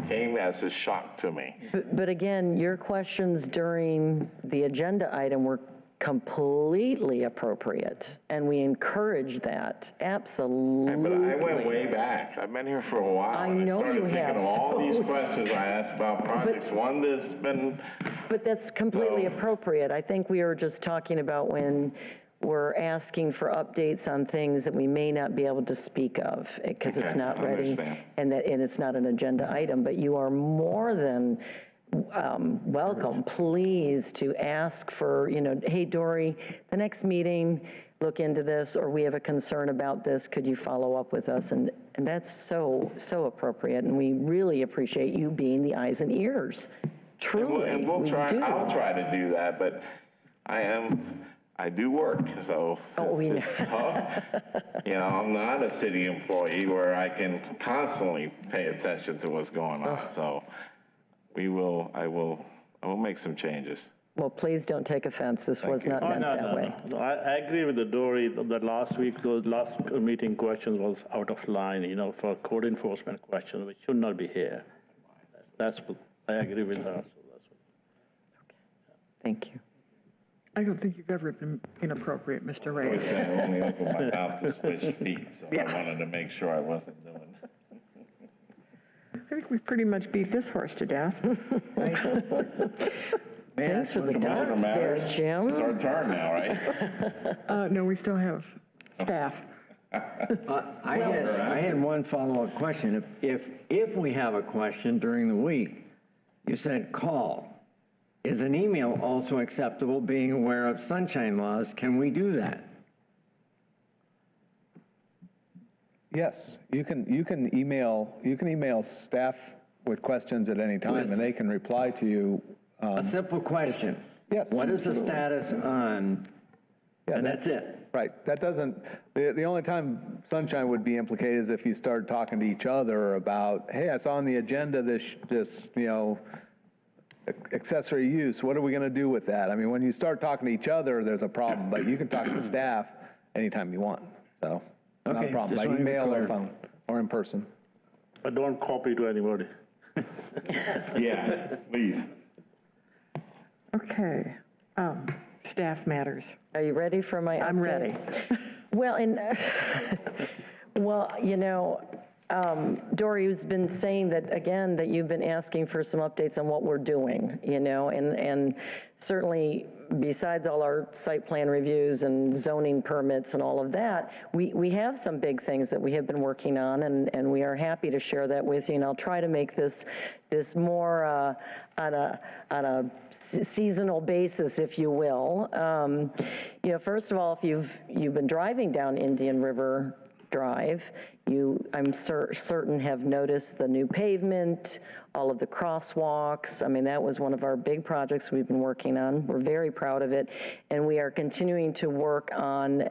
came as a shock to me. But again, your questions during the agenda item were completely appropriate, and we encourage that, absolutely. But I went way back. I've been here for a while. I know you have. I started thinking of all these questions I asked about projects. One that's been... But that's completely appropriate. I think we were just talking about when we're asking for updates on things that we may not be able to speak of because it's not ready, and it's not an agenda item. But you are more than welcome, please, to ask for, hey, Dory, the next meeting, look into this, or we have a concern about this, could you follow up with us? And that's so appropriate, and we really appreciate you being the eyes and ears. Truly, and we'll try. do. I'll try to do that, but I do work, so it's tough. I'm not a city employee where I can constantly pay attention to what's going on. So I will make some changes. Well, please don't take offense. This was not meant that way. No. I agree with the Dory that last week, those last meeting questions was out of line, for code enforcement questions, which should not be here. I agree with her. So that's what. Thank you. I don't think you've ever been inappropriate, Mr. Ray. I only opened my mouth to switch feet, so I wanted to make sure I wasn't doing it. I think we've pretty much beat this horse to death. Thanks for the dots there, Jim. It's our turn now, right? No, we still have staff. I had one follow-up question. If we have a question during the week, you said call. Is an email also acceptable, being aware of sunshine laws? Can we do that? Yes, you can email staff with questions at any time, and they can reply to you. A simple question. Yes. What is the status on, and that's it? Right. That doesn't, the only time sunshine would be implicated is if you start talking to each other about, hey, I saw on the agenda this accessory use. What are we going to do with that? I mean, when you start talking to each other, there's a problem, but you can talk to staff anytime you want. So, not a problem, by email or phone or in person. But don't copy to anybody. Yeah, please. Okay. Staff matters. Are you ready for my update? I'm ready. Well, Dory's been saying that, again, that you've been asking for some updates on what we're doing, and certainly besides all our site plan reviews and zoning permits and all of that, we have some big things that we have been working on, and we are happy to share that with you, and I'll try to make this more on a seasonal basis, if you will. First of all, if you've been driving down Indian River Drive, I'm certain have noticed the new pavement, all of the crosswalks. I mean, that was one of our big projects we've been working on. We're very proud of it, and we are continuing to work on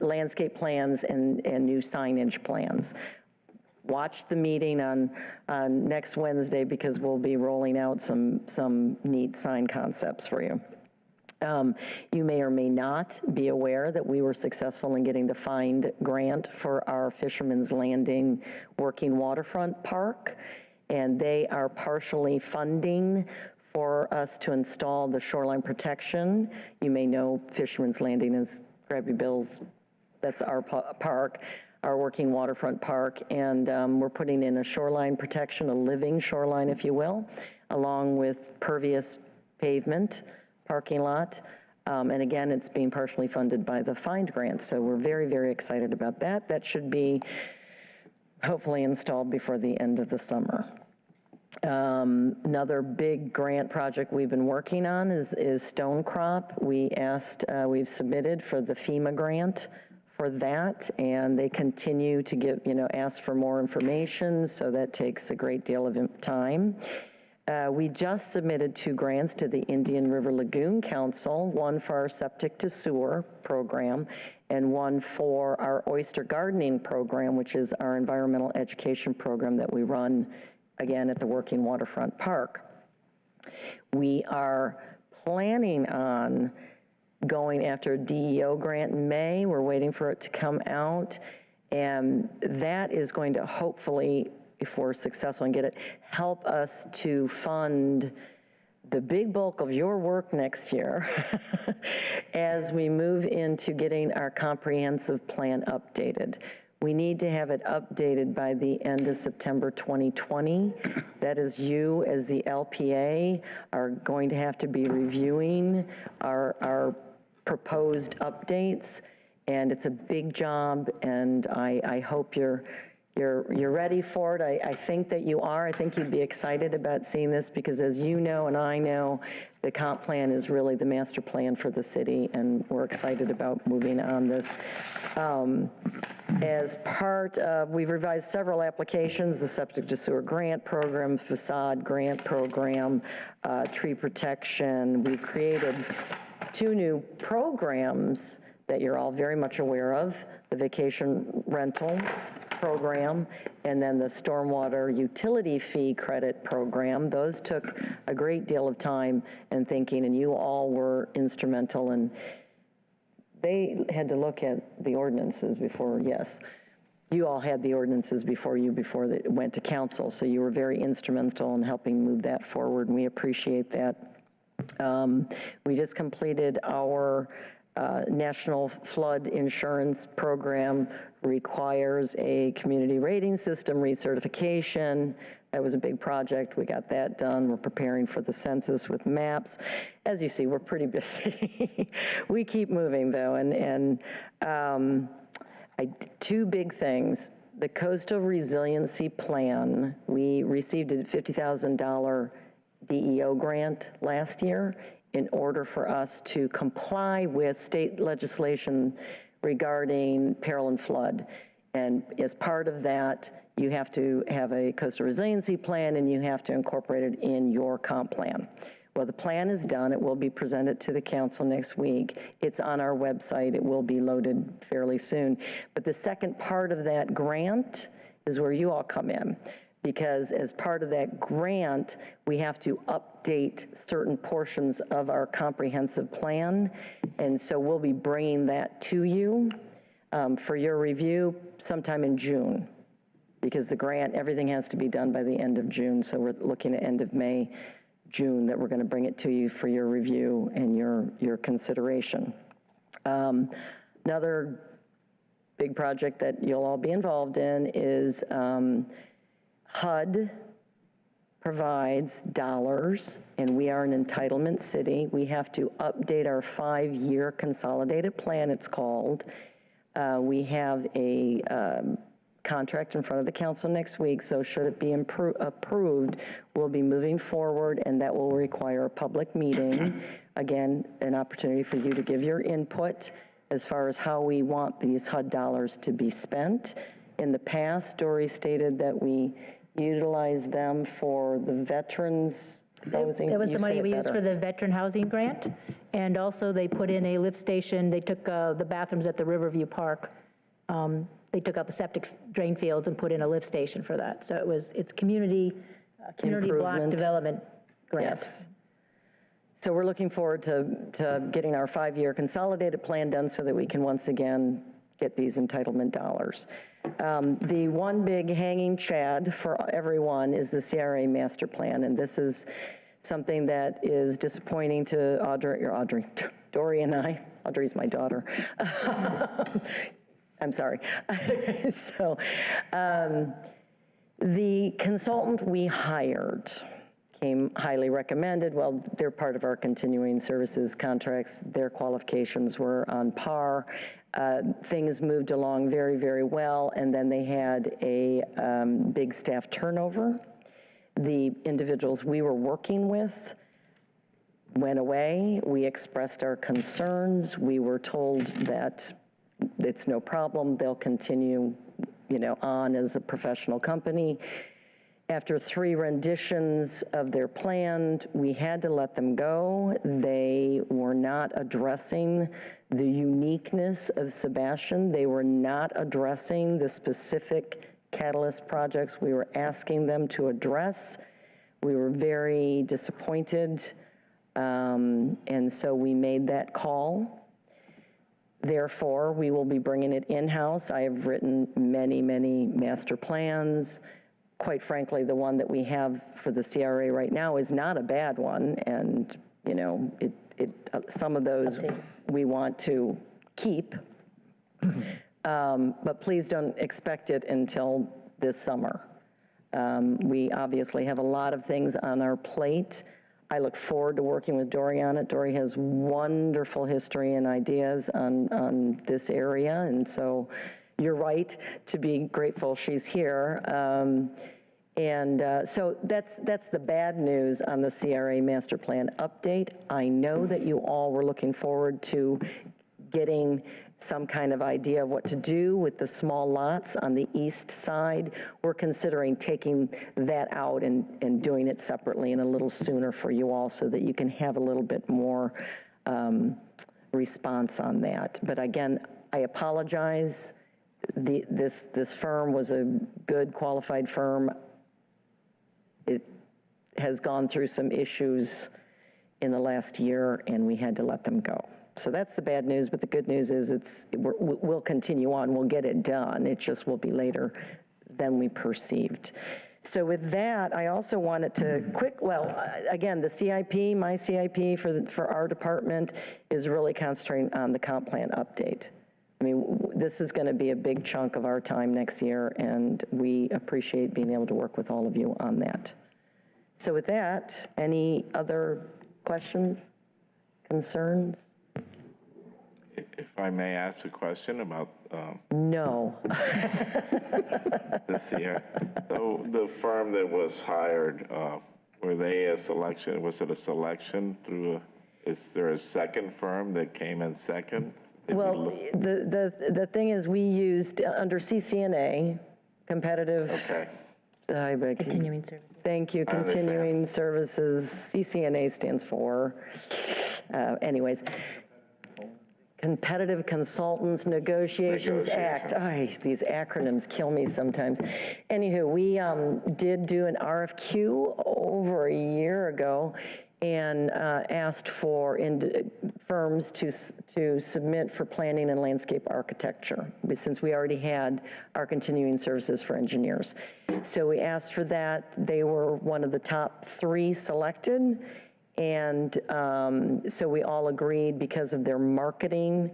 landscape plans and new signage plans. Watch the meeting on next Wednesday, because we'll be rolling out some neat sign concepts for you. You may or may not be aware that we were successful in getting the FIND grant for our Fisherman's Landing working waterfront park, and they are partially funding for us to install the shoreline protection. You may know Fisherman's Landing is Grabby Bill's, that's our park, our working waterfront park, and we're putting in a shoreline protection, a living shoreline, if you will, along with pervious pavement, parking lot, and again, it's being partially funded by the FIND grant, so we're very, very excited about that. That should be hopefully installed before the end of the summer. Another big grant project we've been working on is stone crop. We've submitted for the FEMA grant for that, and they continue to ask for more information, so that takes a great deal of time. We just submitted 2 grants to the Indian River Lagoon Council, one for our septic to sewer program and one for our oyster gardening program, which is our environmental education program that we run, again, at the Working Waterfront Park. We are planning on going after a DEO grant in May. We're waiting for it to come out, and that is going to hopefully, if we're successful and get it, help us to fund the big bulk of your work next year as we move into getting our comprehensive plan updated. We need to have it updated by the end of September 2020. That is, you as the LPA are going to have to be reviewing our proposed updates, and it's a big job, and I hope you're you're ready for it. I think that you are. I think you'd be excited about seeing this because as you know and I know, the comp plan is really the master plan for the city, and we're excited about moving on this. As part of, we've revised several applications, the septic to sewer grant program, facade grant program, tree protection. We've created 2 new programs that you're all very much aware of, the vacation rental program, and then the stormwater utility fee credit program. Those took a great deal of time and thinking, and you all were instrumental, and they had to look at the ordinances before, yes. You all had the ordinances before it went to council, so you were very instrumental in helping move that forward, and we appreciate that. We just completed our National Flood Insurance Program requires a community rating system recertification. That was a big project. We got that done. We're preparing for the census with maps. As you see, we're pretty busy. We keep moving, though, and 2 big things. The Coastal Resiliency Plan, we received a $50,000 DEO grant last year in order for us to comply with state legislation regarding peril and flood. And as part of that, you have to have a coastal resiliency plan and you have to incorporate it in your comp plan. Well, the plan is done. It will be presented to the council next week. It's on our website. It will be loaded fairly soon. But the second part of that grant is where you all come in, because as part of that grant, we have to update certain portions of our comprehensive plan. And so we'll be bringing that to you for your review sometime in June, because the grant, everything has to be done by the end of June. So we're looking at end of May, June, that we're going to bring it to you for your review and your consideration. Another big project that you'll all be involved in is HUD provides dollars, and we are an entitlement city. We have to update our 5-year consolidated plan, it's called. We have a contract in front of the council next week, so should it be approved, we'll be moving forward, and that will require a public meeting. Again, an opportunity for you to give your input as far as how we want these HUD dollars to be spent. In the past, Dory stated that we utilize them for the veterans housing. It was the money we used for the veteran housing grant, and also they put in a lift station. They took the bathrooms at the Riverview Park. They took out the septic drain fields and put in a lift station for that. So it's community block development grant. Yes. So we're looking forward to getting our 5-year consolidated plan done so that we can once again get these entitlement dollars. The one big hanging chad for everyone is the CRA master plan, and this is something that is disappointing to Dory and I. Audrey's my daughter. I'm sorry. So the consultant we hired came highly recommended. Well, they're part of our continuing services contracts. Their qualifications were on par. Things moved along very, very well, and then they had a big staff turnover. The individuals we were working with went away. We expressed our concerns. We were told that it's no problem. They'll continue, on as a professional company. After 3 renditions of their plan, we had to let them go. They were not addressing the uniqueness of Sebastian. They were not addressing the specific catalyst projects we were asking them to address. We were very disappointed, and so we made that call. Therefore, we will be bringing it in-house. I have written many, many master plans. Quite frankly, the one that we have for the CRA right now is not a bad one, and some of those we want to keep, but please don't expect it until this summer. We obviously have a lot of things on our plate. I look forward to working with Dory on it. Dory has wonderful history and ideas on this area, and so you're right to be grateful she's here. So that's the bad news on the CRA master plan update. I know that you all were looking forward to getting some kind of idea of what to do with the small lots on the east side. We're considering taking that out and doing it separately and a little sooner for you all so that you can have a little bit more response on that. But again, I apologize. This firm was a good, qualified firm. It has gone through some issues in the last year, and we had to let them go. So that's the bad news, but the good news is we'll continue on. We'll get it done. It just will be later than we perceived. So with that, I also wanted to again, the CIP, my CIP for our department is really concentrating on the comp plan update. I mean, this is going to be a big chunk of our time next year, and we appreciate being able to work with all of you on that. So with that, any other questions, concerns? If I may ask a question about No. this year. So the firm that was hired, were they a selection? Was it a selection through is there a second firm that came in second? Well, the thing is, we used under CCNA, competitive. Okay. Continuing services. Thank you, continuing services. CCNA stands for, anyways. Competitive Consultants Negotiations Act. These acronyms kill me sometimes. Anywho, we did do an RFQ over a year ago and asked for firms to submit for planning and landscape architecture, since we already had our continuing services for engineers. So we asked for that. They were one of the top 3 selected. And so we all agreed, because of their marketing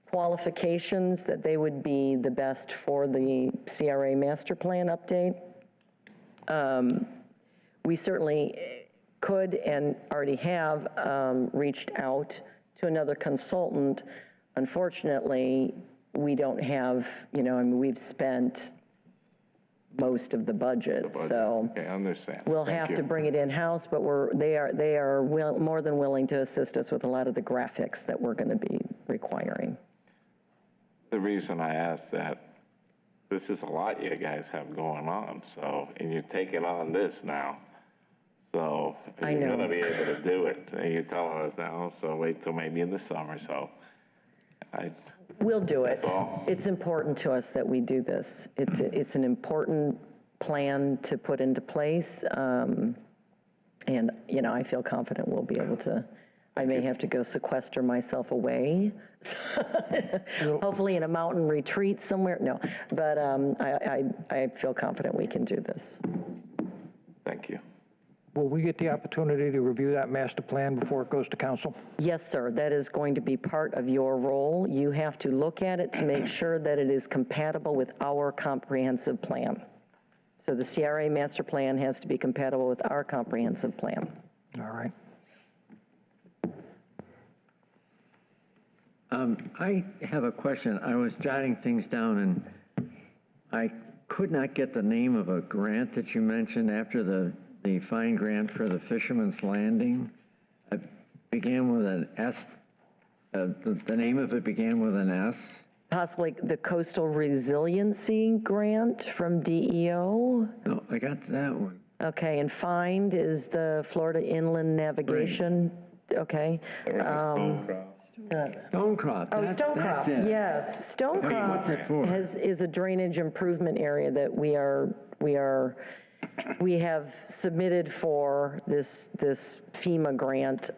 qualifications, that they would be the best for the CRA master plan update. We certainly could and already have reached out to another consultant. Unfortunately, we don't have, I mean, we've spent most of the budget, so okay, I understand. We'll have to bring it in-house, but they are more than willing to assist us with a lot of the graphics that we're going to be requiring. The reason I asked that, this is a lot you guys have going on, so, and you're taking on this now, so you're going to be able to do it. And you're telling us now, so wait till maybe in the summer, so We'll do it. It's important to us that we do this. It's an important plan to put into place, and I feel confident we'll be able to. I may have to go sequester myself away, hopefully in a mountain retreat somewhere. No, but I feel confident we can do this. Thank you. Will we get the opportunity to review that master plan before it goes to council? Yes, sir. That is going to be part of your role. You have to look at it to make sure that it is compatible with our comprehensive plan. So the CRA master plan has to be compatible with our comprehensive plan. All right. I have a question. I was jotting things down, and I could not get the name of a grant that you mentioned after the fine grant for the Fisherman's Landing. It began with an S. The name of it began with an S. Possibly the Coastal Resiliency Grant from DEO. No, I got that one. Okay, and FIND is the Florida Inland Navigation. Right. Okay. Stonecroft. Oh, Stonecroft, yes. Stonecroft what's it for? is a drainage improvement area that we have submitted for this FEMA grant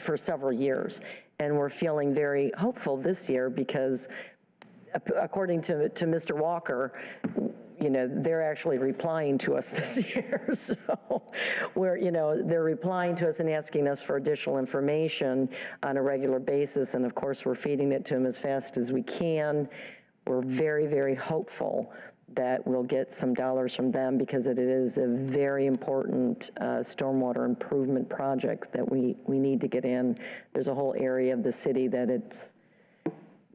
for several years. And we're feeling very hopeful this year because according to Mr. Walker, they're actually replying to us this year. So they're replying to us and asking us for additional information on a regular basis. And of course, we're feeding it to them as fast as we can. We're very, very hopeful that we'll get some dollars from them because it is a very important stormwater improvement project that we need to get in. There's a whole area of the city that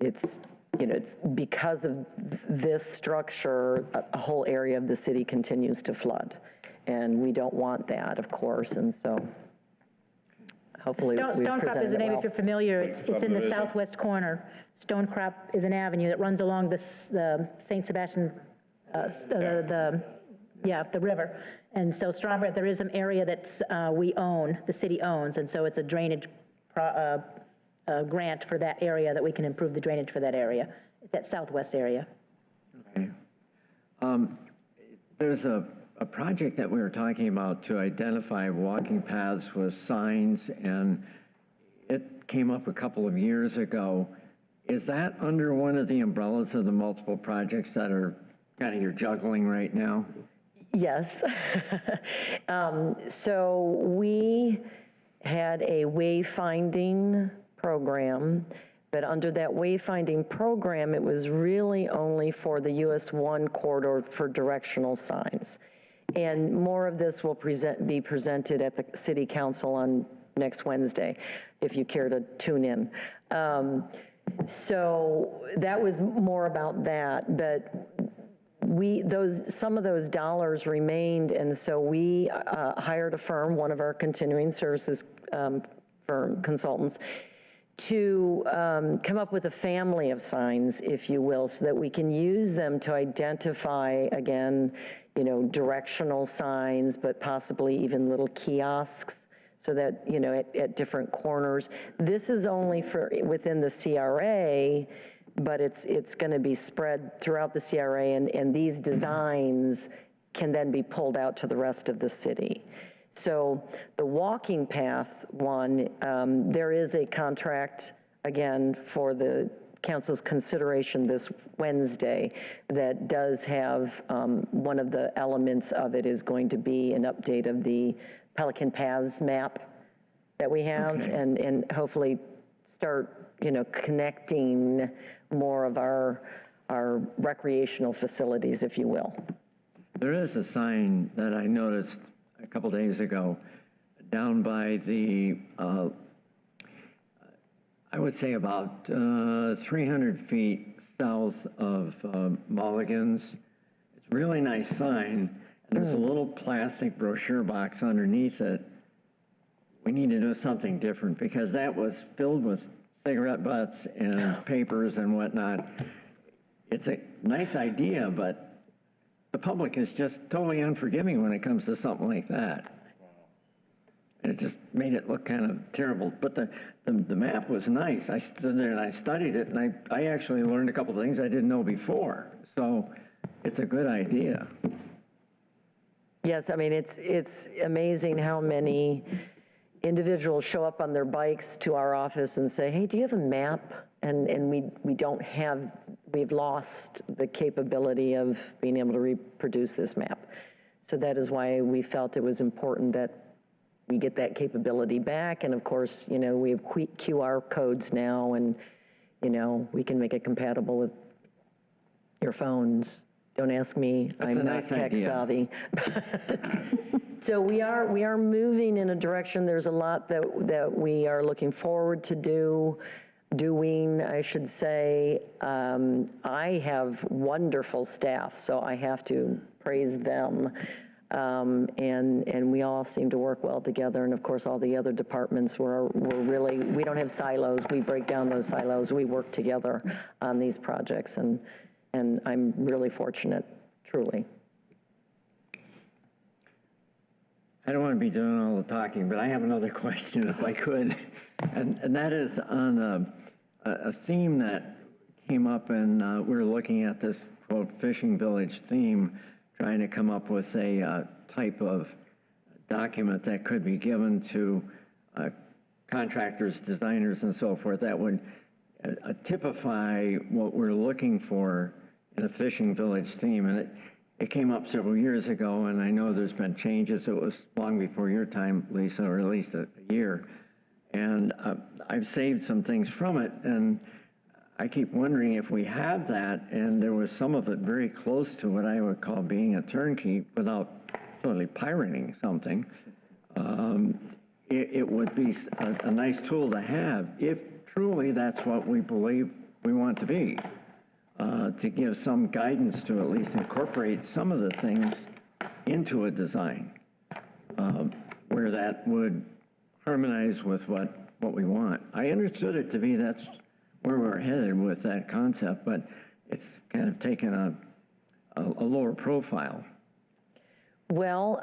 it's you know, it's because of this structure, a whole area of the city continues to flood. And we don't want that, of course, and so hopefully we've Stonecrop is presented the it name, well. if you're familiar. It's in the southwest corner. Stonecrop is an avenue that runs along the St. Sebastian, the river. And so Stonecrop, there is an area that we own, the city owns, and so it's a drainage grant for that area that we can improve the drainage for that area, that southwest area. Okay. There's a project that we were talking about to identify walking paths with signs, and it came up a couple of years ago. Is that under one of the umbrellas of the multiple projects that are kind of you're juggling right now? Yes. So we had a wayfinding program, but under that wayfinding program, it was really only for the US 1 corridor for directional signs. And more of this will be presented at the City Council on next Wednesday, if you care to tune in. So that was more about that, but some of those dollars remained, and so we hired a firm, one of our continuing services firm consultants, to come up with a family of signs, if you will, so that we can use them to identify, again, you know, directional signs, but possibly even little kiosks, so that, you know, at different corners. This is only for within the CRA, but it's going to be spread throughout the CRA, and these designs can then be pulled out to the rest of the city. So the walking path one, there is a contract, again, for the council's consideration this Wednesday that does have, one of the elements of it is going to be an update of the Pelican Paths map that we have, okay, and hopefully start, you know, connecting more of our recreational facilities, if you will. There is a sign that I noticed a couple days ago down by the, I would say about 300 feet south of Mulligan's. It's a really nice sign, and there's a little plastic brochure box underneath it. We need to do something different because that was filled with cigarette butts and papers and whatnot. It's a nice idea, but the public is just totally unforgiving when it comes to something like that. And it just made it look kind of terrible. But the map was nice. I stood there and I studied it, and I actually learned a couple of things I didn't know before. So it's a good idea. Yes, I mean, it's amazing how many individuals show up on their bikes to our office and say, hey, do you have a map? And we don't have, we've lost the capability of being able to reproduce this map. So that is why we felt it was important that we get that capability back. And of course, you know, we have QR codes now, and, you know, we can make it compatible with your phones. Don't ask me, I'm not tech savvy. So we are moving in a direction. There's a lot that we are looking forward to doing, I should say. I have wonderful staff, so I have to praise them. And we all seem to work well together. And of course, all the other departments we're really, we don't have silos. We break down those silos. We work together on these projects, and I'm really fortunate, truly. I don't want to be doing all the talking, but I have another question if I could. And that is on a theme that came up, and we're looking at this, quote, fishing village theme, trying to come up with a type of document that could be given to contractors, designers, and so forth that would typify what we're looking for in a fishing village theme. And it came up several years ago, and I know there's been changes. It was long before your time, Lisa, or at least a year. And I've saved some things from it, and I keep wondering if we have that, and there was some of it very close to what I would call being a turnkey without totally pirating something. It would be a nice tool to have if truly that's what we believe we want to be. to give some guidance to at least incorporate some of the things into a design, where that would harmonize with what we want. I understood it to be that's where we're headed with that concept, but it's kind of taken a lower profile. Well,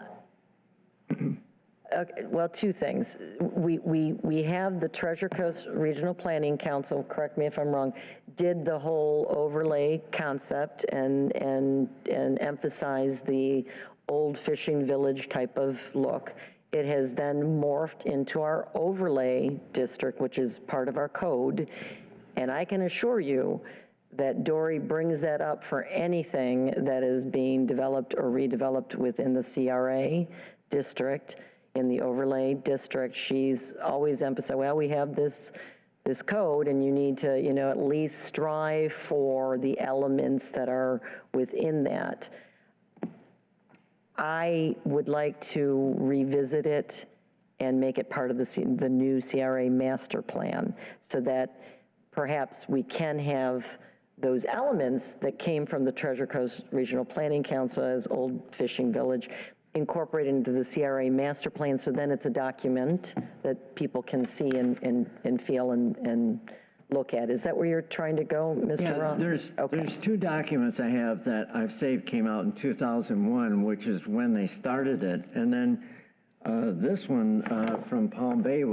well, two things. We have the Treasure Coast Regional Planning Council, correct me if I'm wrong, did the whole overlay concept and emphasize the old fishing village type of look. It has then morphed into our overlay district, which is part of our code. And I can assure you that Dory brings that up for anything that is being developed or redeveloped within the CRA district. In the overlay district, she's always emphasized, well, we have this code and you need to, at least strive for the elements that are within that. I would like to revisit it and make it part of the new CRA master plan so that perhaps we can have those elements that came from the Treasure Coast Regional Planning Council as Old Fishing Village incorporated into the CRA master plan, so then it's a document that people can see and feel and look at. Is that where you're trying to go, Mr. Roth? There's two documents I have that I've saved came out in 2001, which is when they started it. And then this one from Palm Bay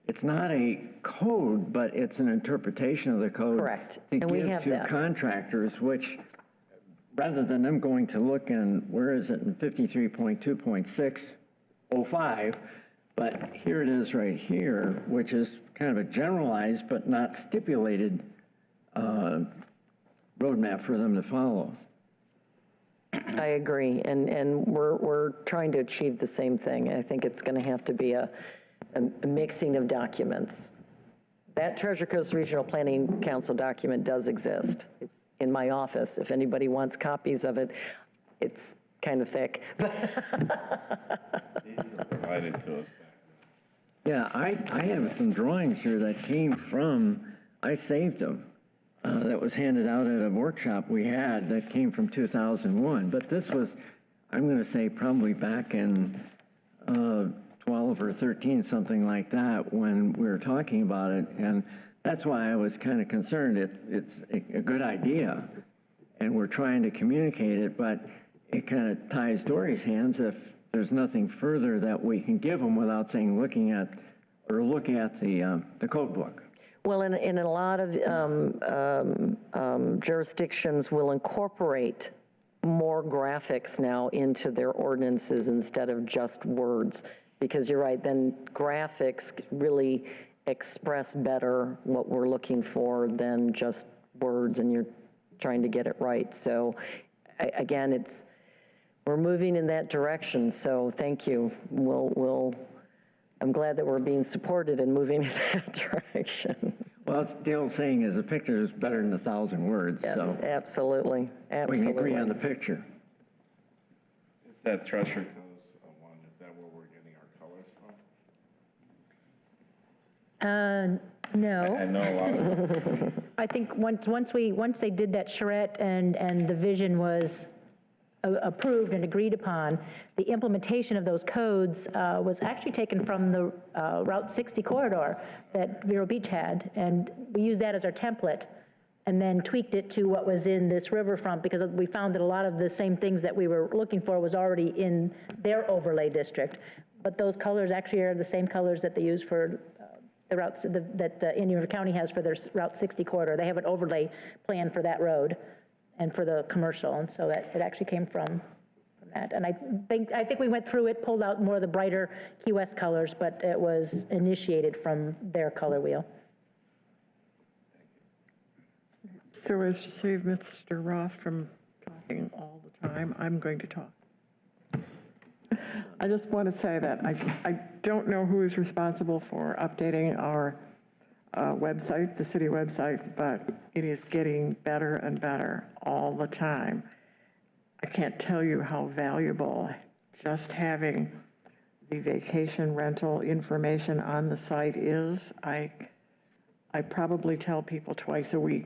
it's not a code, but it's an interpretation of the code. Correct. To And we give have to that. contractors, which rather than them going to look in, where is it, in 53.2.605, but here it is right here, which is kind of a generalized but not stipulated roadmap for them to follow. I agree, and we're trying to achieve the same thing. I think it's going to have to be a mixing of documents. That Treasure Coast Regional Planning Council document does exist. It's in my office. If anybody wants copies of it, it's kind of thick. Provided to us. Yeah, I have some drawings here that came from, I saved them, that was handed out at a workshop we had that came from 2001. But this was, I'm going to say probably back in 12 or 13, something like that, when we were talking about it. And that's why I was kind of concerned. It's a good idea, and we're trying to communicate it, but it kind of ties Dory's hands if there's nothing further that we can give them without saying look at the code book. Well, in a lot of jurisdictions will incorporate more graphics now into their ordinances instead of just words, because you're right, then graphics really express better what we're looking for than just words, and you're trying to get it right. So again, we're moving in that direction, so thank you. I'm glad that we're being supported and moving in that direction. Well, the old saying is a picture is better than 1,000 words. Yes, so absolutely, absolutely. we can agree on the picture. Is that Treasure Coast one, is that where we're getting our colors from? No. I know a lot of I think once they did that charrette and the vision was approved and agreed upon, the implementation of those codes was actually taken from the Route 60 corridor that Vero Beach had, and we used that as our template and then tweaked it to what was in this riverfront, because we found that a lot of the same things that we were looking for was already in their overlay district. But those colors actually are the same colors that they use for the routes that Indian River County has for their Route 60 corridor. They have an overlay plan for that road and for the commercial, and so that it actually came from that. And I think we went through it, pulled out more of the brighter Key West colors, but it was initiated from their color wheel. So as to save Mr. Roth from talking all the time, I'm going to talk. I just want to say that I don't know who is responsible for updating our website, the city website, but it is getting better and better all the time. I can't tell you how valuable just having the vacation rental information on the site is. I probably tell people twice a week,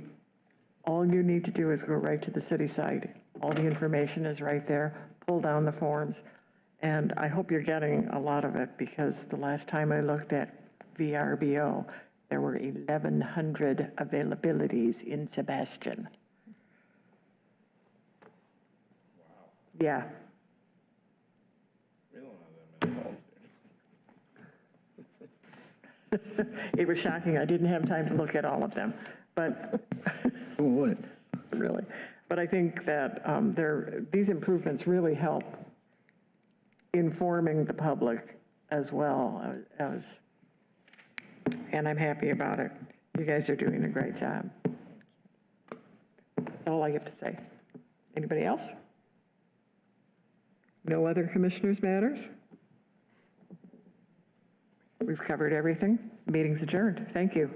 All you need to do is go right to the city site. All the information is right there. Pull down the forms. And I hope you're getting a lot of it, because the last time I looked at VRBO, there were 1,100 availabilities in Sebastian. Yeah. It was shocking. I didn't have time to look at all of them, but. Who would? Really. But I think that these improvements really help informing the public as well as, and I'm happy about it. You guys are doing a great job. That's all I have to say. Anybody else? No other commissioners' matters? We've covered everything. Meeting's adjourned. Thank you.